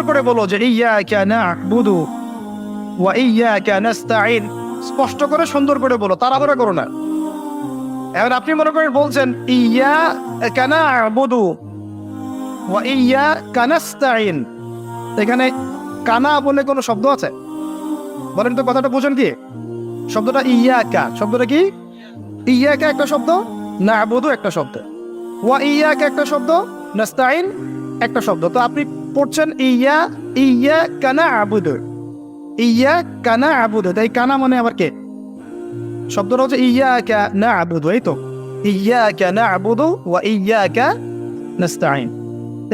করে বলো যে ইয়্যাকা না'বুদু ওয়া ইয়্যাকা নাস্তাঈন, স্পষ্ট করে সুন্দর করে বলো, তাড়াহুড়া করো না। এখন আপনি মনে করেন বলছেন ইয়্যাকা না'বুদু ওয়া ইয়্যাকা নাস্তাঈন, এখানে কানা বলে কোনো শব্দ আছে? বলেন তো, কথাটা বুঝেন কি? শব্দটা ইয়্যাকা, শব্দটা কি? ইয়্যাকা একটা শব্দ, না'বুদু একটা শব্দ, ওয়া ইয়্যাকা একটা শব্দ, নাস্তাঈন একটা শব্দ। তো আপনি পড়ছেন ইয়্যাকা না'বুদু, ইয়্যাকা না'বুদু, তাই কানা মানে আবার কে? শব্দটা হচ্ছে ইয়্যাকা না'বুদু, এই তো, ইয়্যাকা না'বুদু ওয়া ইয়্যাকা নাস্তাঈন।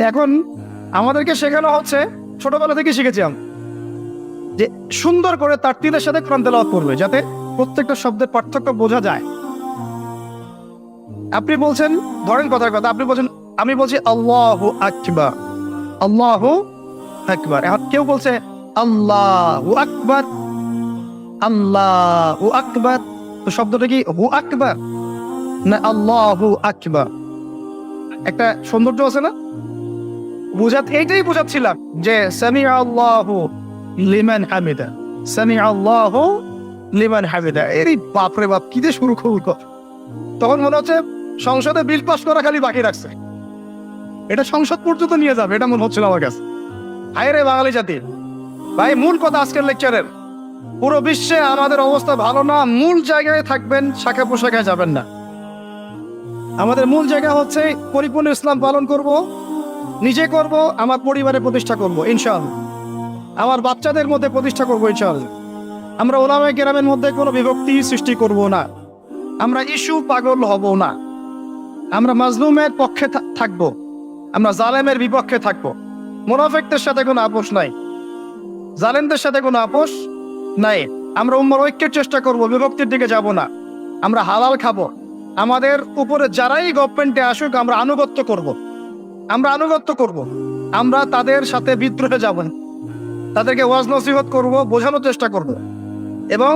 এখন আমাদেরকে শেখানো হচ্ছে, ছোটবেলা থেকে শিখেছি আমি, যে সুন্দর করে তারতিলের সাথে কোরআন তেলাওয়াত করবে, যাতে প্রত্যেকটা শব্দের পার্থক্য বোঝা যায়। আপনি বলছেন, ধরেন কথার কথা, আপনি বলছেন, আমি বলছি আল্লাহু আকবার, আল্লাহু আকবার। এখন কেউ বলছে আল্লাহু আকবার, আল্লাহু আকবার, তো শব্দটা কি হু আকবার না আল্লাহু আকবার? একটা সৌন্দর্য আছে না? এইটাই বোঝাচ্ছিলাম যে সামিআ আল্লাহু লিমান হামিদা, সামিআ আল্লাহু লিমান হামিদা। এই বাপরে বাপ, কি যে শুরু করল! তখন মনে হচ্ছে সংসদে বিল পাস করা খালি বাকি রাখছে, এটা সংসদ পর্যন্ত নিয়ে যাবে, এটা মনে হচ্ছিল আমার কাছে। হায় রে বাঙালি জাতি! ভাই, মূল কথা আজকের লেকচারের, পুরো বিশ্বে আমাদের অবস্থা ভালো না, মূল জায়গায় থাকবেন, শাখা পোশাখায় যাবেন না। আমাদের মূল জায়গা হচ্ছে পরিপূর্ণ ইসলাম পালন করব, নিজে করব, আমার পরিবারে প্রতিষ্ঠা করব ইনশাআল্লাহ, আমার বাচ্চাদের মধ্যে প্রতিষ্ঠা করব ইনশাআল্লাহ। আমরা উলামায়ে কেরামের মধ্যে কোনো বিভক্তি সৃষ্টি করব না, আমরা ইস্যু পাগল হব না, আমরা মাজলুমের পক্ষে থাকব, আমরা জালেমের বিপক্ষে থাকব। মুনাফিকদের সাথে কোনো আপোষ নাই, জালেমদের সাথে কোনো আপোষ নাই। আমরা উম্মার ঐক্যের চেষ্টা করব, বিভক্তির দিকে যাব না। আমরা হালাল খাবো, আমাদের উপরে যারাই গভর্নমেন্টে আসুক আমরা আনুগত্য করব, আমরা তাদের সাথে বিদ্রোহে যাব না, তাদেরকে ওয়াজ নসিহত করব, বোঝানোর চেষ্টা করব, এবং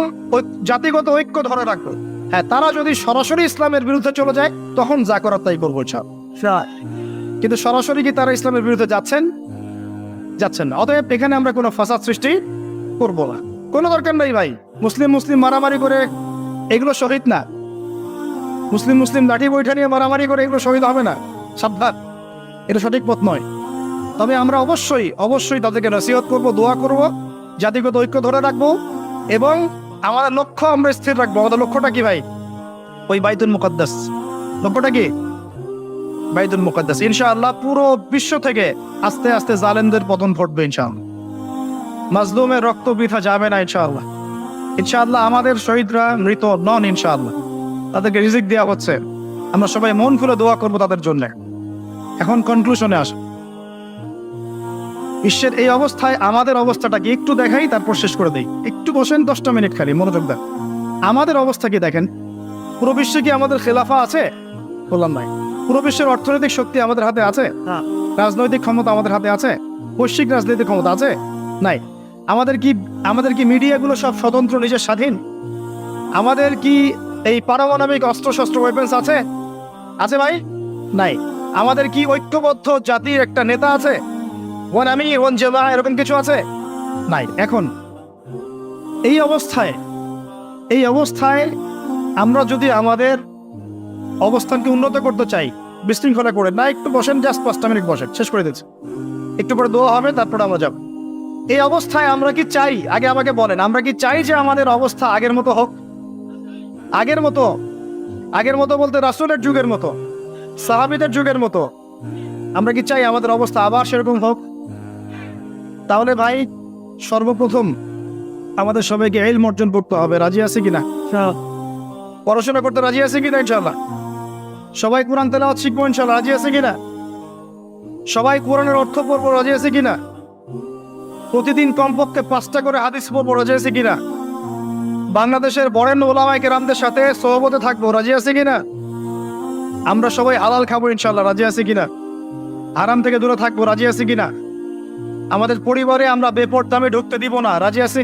জাতিগত ঐক্য ধরে রাখবো। হ্যাঁ, তারা যদি সরাসরি ইসলামের বিরুদ্ধে চলে যায় তখন যা করার তাই করবো, কিন্তু সরাসরি কি তারা ইসলামের বিরুদ্ধে যাচ্ছেন না। অতএব এখানে আমরা কোনো ফাসাদ সৃষ্টি করব না, কোনো দরকার নাই ভাই। মুসলিম মারামারি করে এগুলো শহীদ না, মুসলিম লাঠি বৈঠা নিয়ে মারামারি করে এগুলো শহীদ হবে না, সাবধান, এটা সঠিক পথ নয়। তবে আমরা অবশ্যই তাদেরকে নসিহত করব, দোয়া করব, জাতিগত ঐক্য ধরে রাখবো, এবং আমাদের লক্ষ্য আমরা স্থির রাখবো। আমাদের লক্ষ্যটা কি ভাই? ওই বাইতুল মুকাদ্দাস। লক্ষ্যটা কি? বাইতুল মুকাদ্দাস। ইনশাআল্লাহ পুরো বিশ্ব থেকে আস্তে আস্তে জালেমদের পতন ঘটবে ইনশাআল্লাহ, মাজলুমের রক্ত বৃথা যাবে না ইনশাআল্লাহ। আমাদের শহীদরা মৃত নন ইনশাআল্লাহ, তাদেরকে রিজিক দেওয়া হচ্ছে, আমরা সবাই মন খুলে দোয়া করবো তাদের জন্য। এখন কনক্লুশনে আসো, বিশ্বের এই অবস্থায় আমাদের অবস্থাটা কি একটু দেখাই, তারপর শেষ করে দেই। একটু বসেন, 10টা মিনিট খালি মনোযোগ দেন। আমাদের অবস্থা কি দেখেন? পুরো বিশ্বে কি আমাদের খেলাফা আছে? বললাম নাই। পুরো বিশ্বের অর্থনৈতিক শক্তি আমাদের হাতে আছে? রাজনৈতিক ক্ষমতা আমাদের হাতে আছে? বৈশ্বিক রাজনৈতিক ক্ষমতা আছে? নাই। আমাদের কি মিডিয়াগুলো সব স্বতন্ত্র, নিজের স্বাধীন? আমাদের কি এই পারমাণবিক অস্ত্রশস্ত্র ওয়েপেন্স আছে? আছে ভাই? নাই। আমাদের কি ঐক্যবদ্ধ জাতির একটা নেতা আছে? ওয়ান আমি ওয়ান জামা এরকম কিছু আছে? নাই। এখন এই অবস্থায় আমরা যদি আমাদের অবস্থানকে উন্নত করতে চাই, বিশৃঙ্খলা করে না, একটু বসেন, জাস্ট 5টা মিনিট বসেন, শেষ করে দিচ্ছি, একটু পরে দোয়া হবে, তারপরে আমরা যাব। এই অবস্থায় আমরা কি চাই? আগে আমাকে বলেন, আমরা কি চাই যে আমাদের অবস্থা আগের মতো হোক? আগের মতো বলতে রাসূলের যুগের মতো, সাহাবীদের যুগের মতো আমরা কি চাই আমাদের অবস্থা আবার সেরকম হোক? তাহলে ভাই সর্বপ্রথম আমাদের সবাইকে ইলম অর্জন করতে হবে। রাজি আছে কিনা? পড়াশোনা করতে রাজি আছে কিনা? ইনশাআল্লাহ। সবাই কোরআন তেলাওয়াত শিখবো ইনশাআল্লাহ। রাজি আছে কিনা? সবাই কোরআনের অর্থ পড়বো। রাজি আছে কিনা? প্রতিদিন কমপক্ষে 5টা করে হাদিস পড়বো। রাজি আছে কিনা? বাংলাদেশের বরেণ্য ওলামায়ে কেরামদের সাথে সোহবতে থাকবো। রাজি আছে কিনা? আমরা সবাই হালাল খাবো ইনশাআল্লাহ। রাজি আছে কিনা? হারাম থেকে দূরে থাকবো। রাজি আছে কিনা? আমাদের পরিবারে আমরা বেপরদামে ঢুকতে দিব না। রাজি আছি?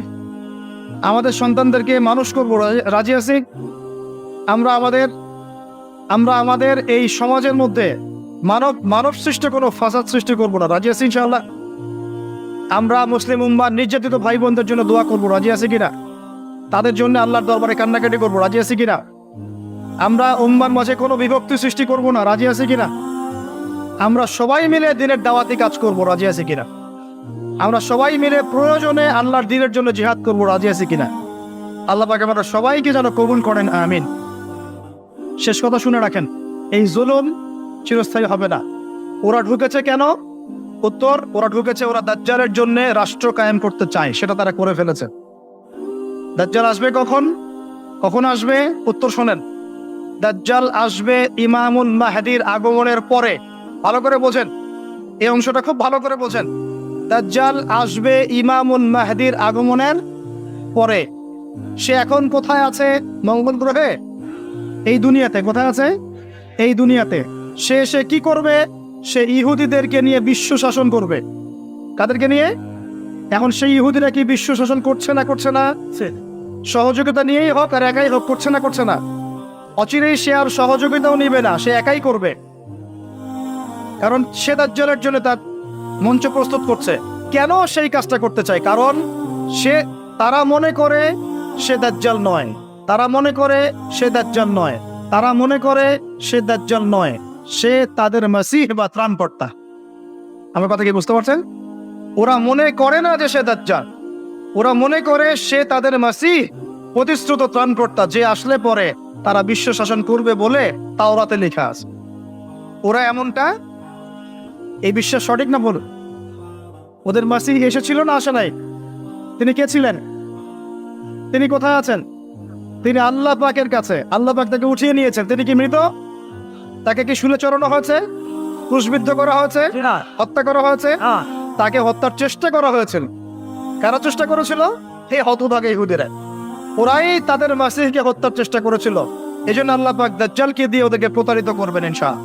আমাদের সন্তানদেরকে মানুষ করবো। রাজি আছি? আমরা আমাদের এই সমাজের মধ্যে মানব সৃষ্ট কোনো ফাসাদ সৃষ্টি করবো না। রাজি আছি ইনশাআল্লাহ? আমরা মুসলিম উম্মার নির্যাতিত ভাই বোনদের জন্য দোয়া করবো। রাজি আছে কিনা? তাদের জন্য আল্লাহর দরবারে কান্নাকাটি করবো। রাজি আছে কিনা? আমরা উম্মার মাঝে কোনো বিভক্তি সৃষ্টি করবো না। রাজি আছে কিনা? আমরা সবাই মিলে দিনের দাওয়াতি কাজ করবো। রাজি আছে কিনা? আমরা সবাই মিলে প্রয়োজনে আল্লাহর দ্বীনের জন্য জিহাদ করবো। রাজি আছে কিনা? আল্লাহ পাক আমরা সবাইকে যেন কবুল করেন, আমিন। শেষ কথা শুনে রাখেন, এই জুলুম চিরস্থায়ী হবে না। ওরা ঢুকেছে কেন? উত্তর, ওরা ঢুকেছে ওরা দাজ্জালের জন্য রাষ্ট্র কায়েম করতে চায়, সেটা তারা করে ফেলেছে। দাজ্জাল আসবে কখন আসবে? উত্তর শোনেন, দাজ্জাল আসবে ইমামুল মাহদির আগমনের পরে। ভালো করে বোঝেন, এই অংশটা খুব ভালো করে বোঝেন। দাজ্জাল আসবে ইমামুল মাহদির আগমনের পরে। সে এখন কোথায় আছে? মঙ্গল গ্রহে? এই দুনিয়াতে। কোথায় আছে? এই দুনিয়াতে। সে কি করবে? সে ইহুদিদেরকে নিয়ে বিশ্ব শাসন করবে। কাদেরকে নিয়ে? এখন সেই ইহুদিরা কি বিশ্ব শাসন করছে না? সহযোগিতা নিয়েই হোক আর একাই হোক, করছে না? অচিরেই সে আর সহযোগিতাও নিবে না, সে একাই করবে। কারণ সে দাজ্জালের জন্য তার মঞ্চ প্রস্তুত করছে। কেন সেই কাজটা করতে চায়? কারণ তারা মনে করে সে দাজ্জাল নয়। সে তাদের মাসিহ বা ত্রাণকর্তা। আমার কথা কি বুঝতে পারছেন? ওরা মনে করে না যে সে দাজ্জাল, ওরা মনে করে সে তাদের মাসিহ, প্রতিশ্রুত ত্রাণকর্তা, যে আসলে পরে তারা বিশ্ব শাসন করবে বলে তাওরাতে লেখা আছে। ওরা এমনটা, এই বিশ্বাস সঠিক না বলুন? ওদের মাসিহ এসেছিল না আসে নাই? তিনি কে ছিলেন? তিনি কোথায় আছেন? তিনি আল্লাহ পাকের কাছে। আল্লাহ পাক তাকে উঠিয়ে নিয়েছেন। তিনি কি মৃত? তাকে কি শুলে চড়ানো হয়েছে? ক্রুশবিদ্ধ করা হয়েছে? হত্যা করা হয়েছে? তাকে হত্যার চেষ্টা করা হয়েছিল। কারা চেষ্টা করেছিল? হে হতভাগা ইহুদিরা। ওরাই তাদের মাসিহকে হত্যার চেষ্টা করেছিল। এই জন্য আল্লাহ পাক দাজ্জালকে দিয়ে ওদেরকে প্রতারিত করবেন ইনশাআল্লাহ।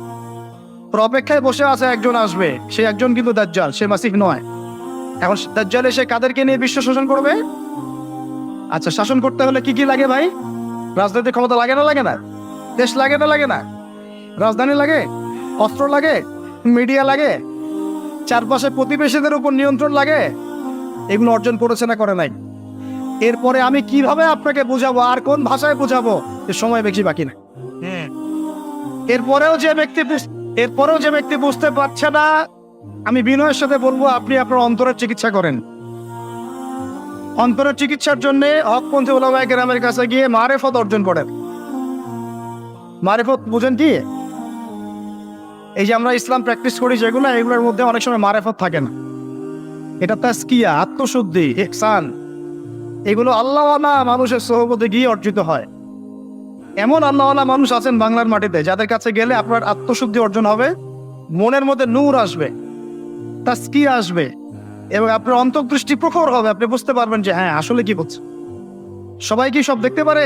অপেক্ষায় বসে আছে একজন আসবে, সে একজন কিন্তু দাজ্জাল, সে মাসিহ নয়। এখন দাজ্জাল এসে কাদেরকে নিয়ে বিশ্ব শাসন করবে? আচ্ছা, শাসন করতে হলে কি লাগে ভাই? রাজনৈতিক ক্ষমতা লাগে না? দেশ লাগে না? রাজধানী লাগে? অস্ত্র লাগে? মিডিয়া লাগে? চারপাশে প্রতিবেশীদের উপর নিয়ন্ত্রণ লাগে? এগুলো অর্জন করেছে না করে নাই? এরপরে আমি কিভাবে আপনাকে বুঝাবো, আর কোন ভাষায় বুঝাবো যে সময় বেশি বাকি না? এরপরেও যে ব্যক্তি বুঝতে পারছে না, আমি বিনয়ের সাথে বলবো, আপনি আপনার অন্তরের চিকিৎসা করেন। অন্তরের চিকিৎসার জন্য হকপন্থী উলামায়ে কেরামের কাছে গিয়ে মারেফত অর্জন করেন। মারেফত বুঝেন কি? এই যে আমরা ইসলাম প্র্যাকটিস করি এগুলোর মধ্যে অনেক সময় মারেফত থাকে না। এটা তাজকিয়া, আত্মশুদ্ধি, ইহসান, এগুলো আল্লাহওয়ালা মানুষের সোহবতে গিয়ে অর্জিত হয়। এমন আল্লাহওয়ালা মানুষ আছেন বাংলার মাটিতে, যাদের কাছে গেলে আপনার আত্মশুদ্ধি অর্জন হবে, মনের মধ্যে নূর আসবে, তাজকিয়া আসবে, এবং আপনার অন্তর্দৃষ্টি প্রখর হবে। আপনি বুঝতে পারবেন যে হ্যাঁ, আসলে কি হচ্ছে। সবাই কি সব দেখতে পারে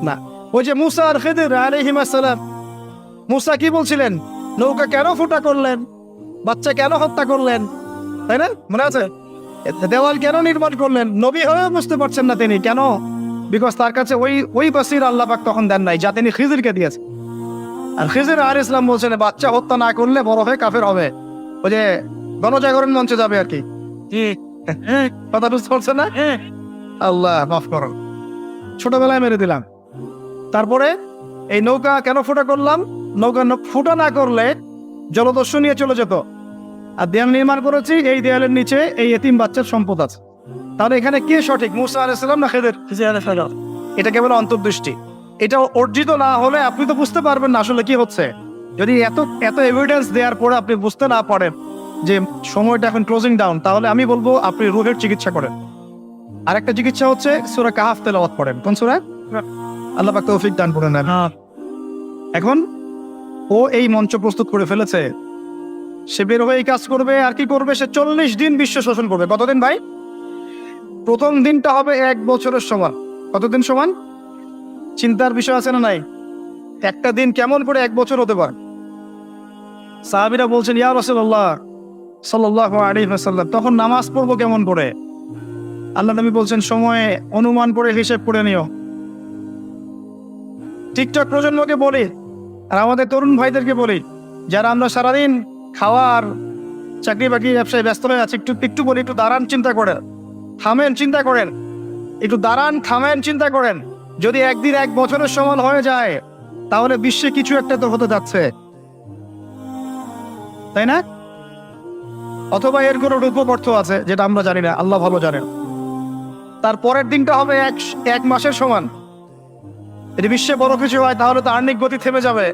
না? ওই যে মুসা আর খিদির আলাইহিস সালাম, মুসা কি বলছিলেন? নৌকা কেন ফুটা করলেন? বাচ্চা কেন হত্যা করলেন? তাই না? মনে আছে? দেওয়াল কেন নির্মাণ করলেন? নবী হয়ে বুঝতে পারছেন না তিনি কেন বিকজ তার কাছে ওই বাসির আল্লাহ পাক তখন দেন নাই, যা তিনি খিজিরকে দিয়েছে। আর খিজির আলাইহিস সালাম বলছেন বাচ্চা হত্যা না করলে বড় হয়ে কাফের হবে, ওই যে গণজাগরণ মঞ্চে যাবে আর কি। কথা বুঝতে পারছেন না? আল্লাহ মাফ করো, ছোটবেলায় মেরে দিলাম। তারপরে এই নৌকা কেন ফুটা করলাম? নৌকা ফুটা না করলে জলদস্যু নিয়ে চলে যেত। আর দেয়াল নির্মাণ করেছি, এই দেয়ালের নিচে এই এতিম বাচ্চার সম্পদ আছে। তাহলে এখানে কে সঠিক, মুসা আলাইহিস সালাম না খিজির? এটা কেবল অন্তর্দৃষ্টি। এটা অর্জিত না হলে আপনি তো বুঝতে পারবেন না আসলে কি হচ্ছে। যদি এত এত এভিডেন্স দেওয়ার পরে আপনি বুঝতে না পারেন যে সময়টা এখন ক্লোজিং ডাউন, তাহলে আমি বলবো আপনি রুহের চিকিৎসা করেন। আর একটা চিকিৎসা হচ্ছে সূরা কাহাফ তেলাওয়াত করেন। কোন সূরা? আল্লাহ পাক তৌফিক দান করেন। এখন ও এই মঞ্চ প্রস্তুত করে ফেলেছে, সে বের হয়ে এই কাজ করবে। আর কি করবে? সে 40 দিন বিশ্ব শাসন করবে। কতদিন ভাই? প্রথম দিনটা হবে 1 বছরের সমান। কতদিন সমান? চিন্তার বিষয় আছে না নাই? একটা দিন কেমন করে 1 বছর হতে পারে? সাহাবীরা বলছেন ইয়া রাসূলুল্লাহ সাল্লাল্লাহু আলাইহি ওয়াসাল্লাম, তখন নামাজ পড়বো কেমন করে? আল্লাহ নবী বলছেন সময়ে অনুমান করে হিসেব করে নিও। টিকটক প্রজন্মকে বলি আর আমাদের তরুণ ভাইদেরকে বলি, যারা আমরা সারাদিন খাওয়ার চাকরি বাকরি ব্যবসায় ব্যস্ত হয়ে আছি, একটু বলি, একটু দাঁড়ান, চিন্তা করেন, থামেন, চিন্তা করেন, একটু দাঁড়ান, থামেন, চিন্তা করেন। যদি একদিন 1 বছরের সমান হয়ে যায় তাহলে বিশ্বে কিছু একটা তো হতে যাচ্ছে, তাই না? অথবা এর কোনো রূপক অর্থ আছে যেটা আমরা জানি না, আল্লাহ ভালো জানেন। তারপরের দিনটা হবে 1 মাসের সমান। যদি বিশ্বে বড় কিছু হয় তাহলে তো আর্নিক গতি থেমে যাবে।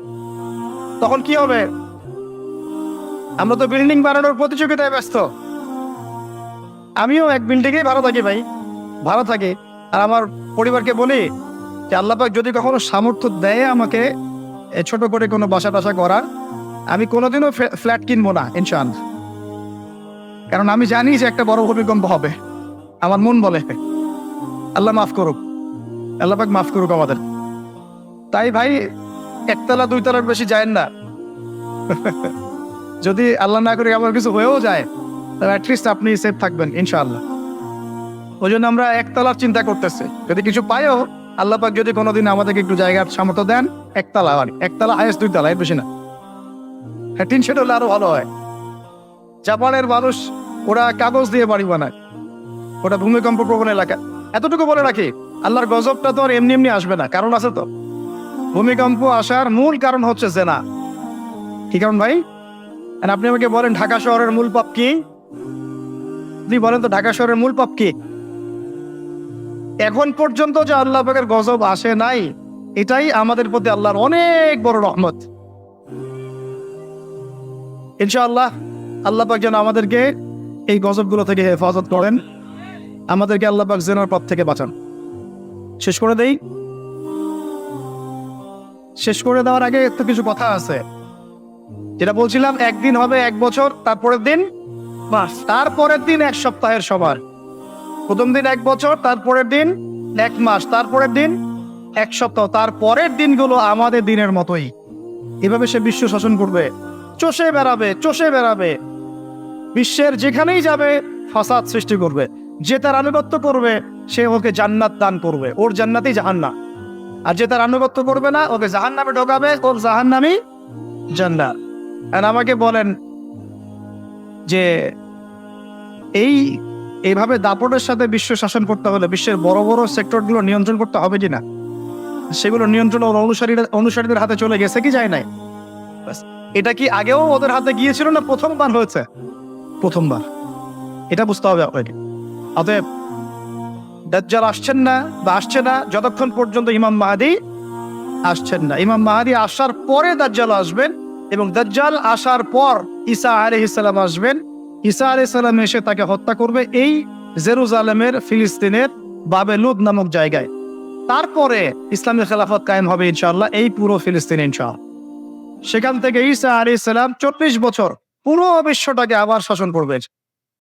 তখন কি হবে? আমরা তো বিল্ডিং বানানোর প্রতিযোগিতায় ব্যস্ত। আমিও এক বিল্ডিংয়ে ভালো থাকি ভাই, ভালো থাকি। আর আমার পরিবারকে বলি যে আল্লাহ পাক যদি কখনো সামর্থ্য দেয় আমাকে ছোট করে কোনো বাসা টাসা করার, আমি কোনোদিনও ফ্ল্যাট কিনবো না ইনশাআল্লাহ। কারণ আমি জানি যে একটা বড় ভূমিকম্প হবে। আমার মন বলে আল্লাহ মাফ করুক, আল্লাহ পাক মাফ করুক আমাদের। তাই ভাই 1 তলা 2 তলার বেশি যায়েন না। যদি আল্লাহ না করে আমার কিছু হয়েও যায় তাহলে অ্যাটলিস্ট আপনি সেফ থাকবেন ইনশাআল্লাহ। ওই জন্য আমরা 1 তলার চিন্তা করতেছি। যদি কিছু পাইও, আল্লাহ পাক যদি কোনোদিন আমাদেরকে একটু জায়গার সামর্থ্য দেন, 1 তলা, 1 তলা হাইয়েস্ট 2 তলা, এর বেশি না। হ্যাঁ, টিন শেড হলে আরো ভালো হয়। জাপানের মানুষ ওরা কাগজ দিয়ে বাড়ি বানায়, ওটা ভূমিকম্প প্রবণ এলাকা। এতটুকু বলে রাখি, আল্লাহর গজবটা তো আর এমনি এমনি আসবে না, কারণ আছে তো। ভূমিকম্প আসার মূল কারণ হচ্ছে জেনা। কি কারণ ভাই? আর আপনি আমাকে বলেন ঢাকা শহরের মূল পাপ কি? আপনি বলেন তো ঢাকা শহরের মূল পাপ কি? এখন পর্যন্ত যে আল্লাহ পাকের গজব আসে নাই, এটাই আমাদের প্রতি আল্লাহর অনেক বড় রহমত। ইনশাআল্লাহ আল্লাহ পাক যেন আমাদেরকে এই গজবগুলো থেকে হেফাজত করেন, আমাদেরকে আল্লাহ পাক জেনার পথ থেকে বাঁচান। শেষ করে দেই। শেষ করে দেওয়ার আগে একটু কিছু কথা আছে, যেটা বলছিলাম। একদিন হবে 1 বছর, তারপরের দিন মাস, তারপরের দিন 1 সপ্তাহের সমান। প্রথম দিন 1 বছর, তারপরের দিন 1 মাস, তারপরের দিন 1 সপ্তাহ, তারপরের দিনগুলো আমাদের দিনের মতোই। এভাবে সে বিশ্ব শাসন করবে, চষে বেড়াবে, চষে বেড়াবে। বিশ্বের যেখানেই যাবে ফাসাদ সৃষ্টি করবে। যে তার আনুগত্য করবে সে ওকে জান্নাত দান করবে, ওর জান্নাতেই জাহান্নাম। আর যে তার আনুগত্য করবে না ওকে জাহান্নামে ঢোকাবে, ওর জাহান্নামই জান্নাত। আর আমাকে বলেন যে এইভাবে দাপটের সাথে বিশ্ব শাসন করতে হলে বিশ্বের বড় বড় সেক্টরগুলো নিয়ন্ত্রণ করতে হবে কিনা? সেগুলো নিয়ন্ত্রণ ওর অনুসারীদের হাতে চলে গেছে কি যায় নাই? এটা কি আগেও ওদের হাতে গিয়েছিল না প্রথমবার হয়েছে? প্রথমবার। এটা বুঝতে হবে আপনাকে। অতএব দাজ্জাল আসছেন না বা আসছে না যতক্ষণ পর্যন্ত ইমাম মাহদী আসছেন না। ইমাম মাহদী আসার পরে দাজ্জাল আসবেন, এবং দাজ্জাল আসার পর ঈসা আলাইহিস সালাম আসবেন। ঈসা আলাইহিস সালাম এসে তাকে হত্যা করবে এই জেরুজালেমের ফিলিস্তিনের বাবেলুদ নামক জায়গায়। তারপরে ইসলামের খেলাফত কায়েম হবে ইনশাআল্লাহ এই পুরো ফিলিস্তিনে ইনশাআল্লাহ। সেখান থেকে ঈসা আলাইহিস সালাম 40 বছর পুরো বিশ্বটাকে আবার শাসন করবেন।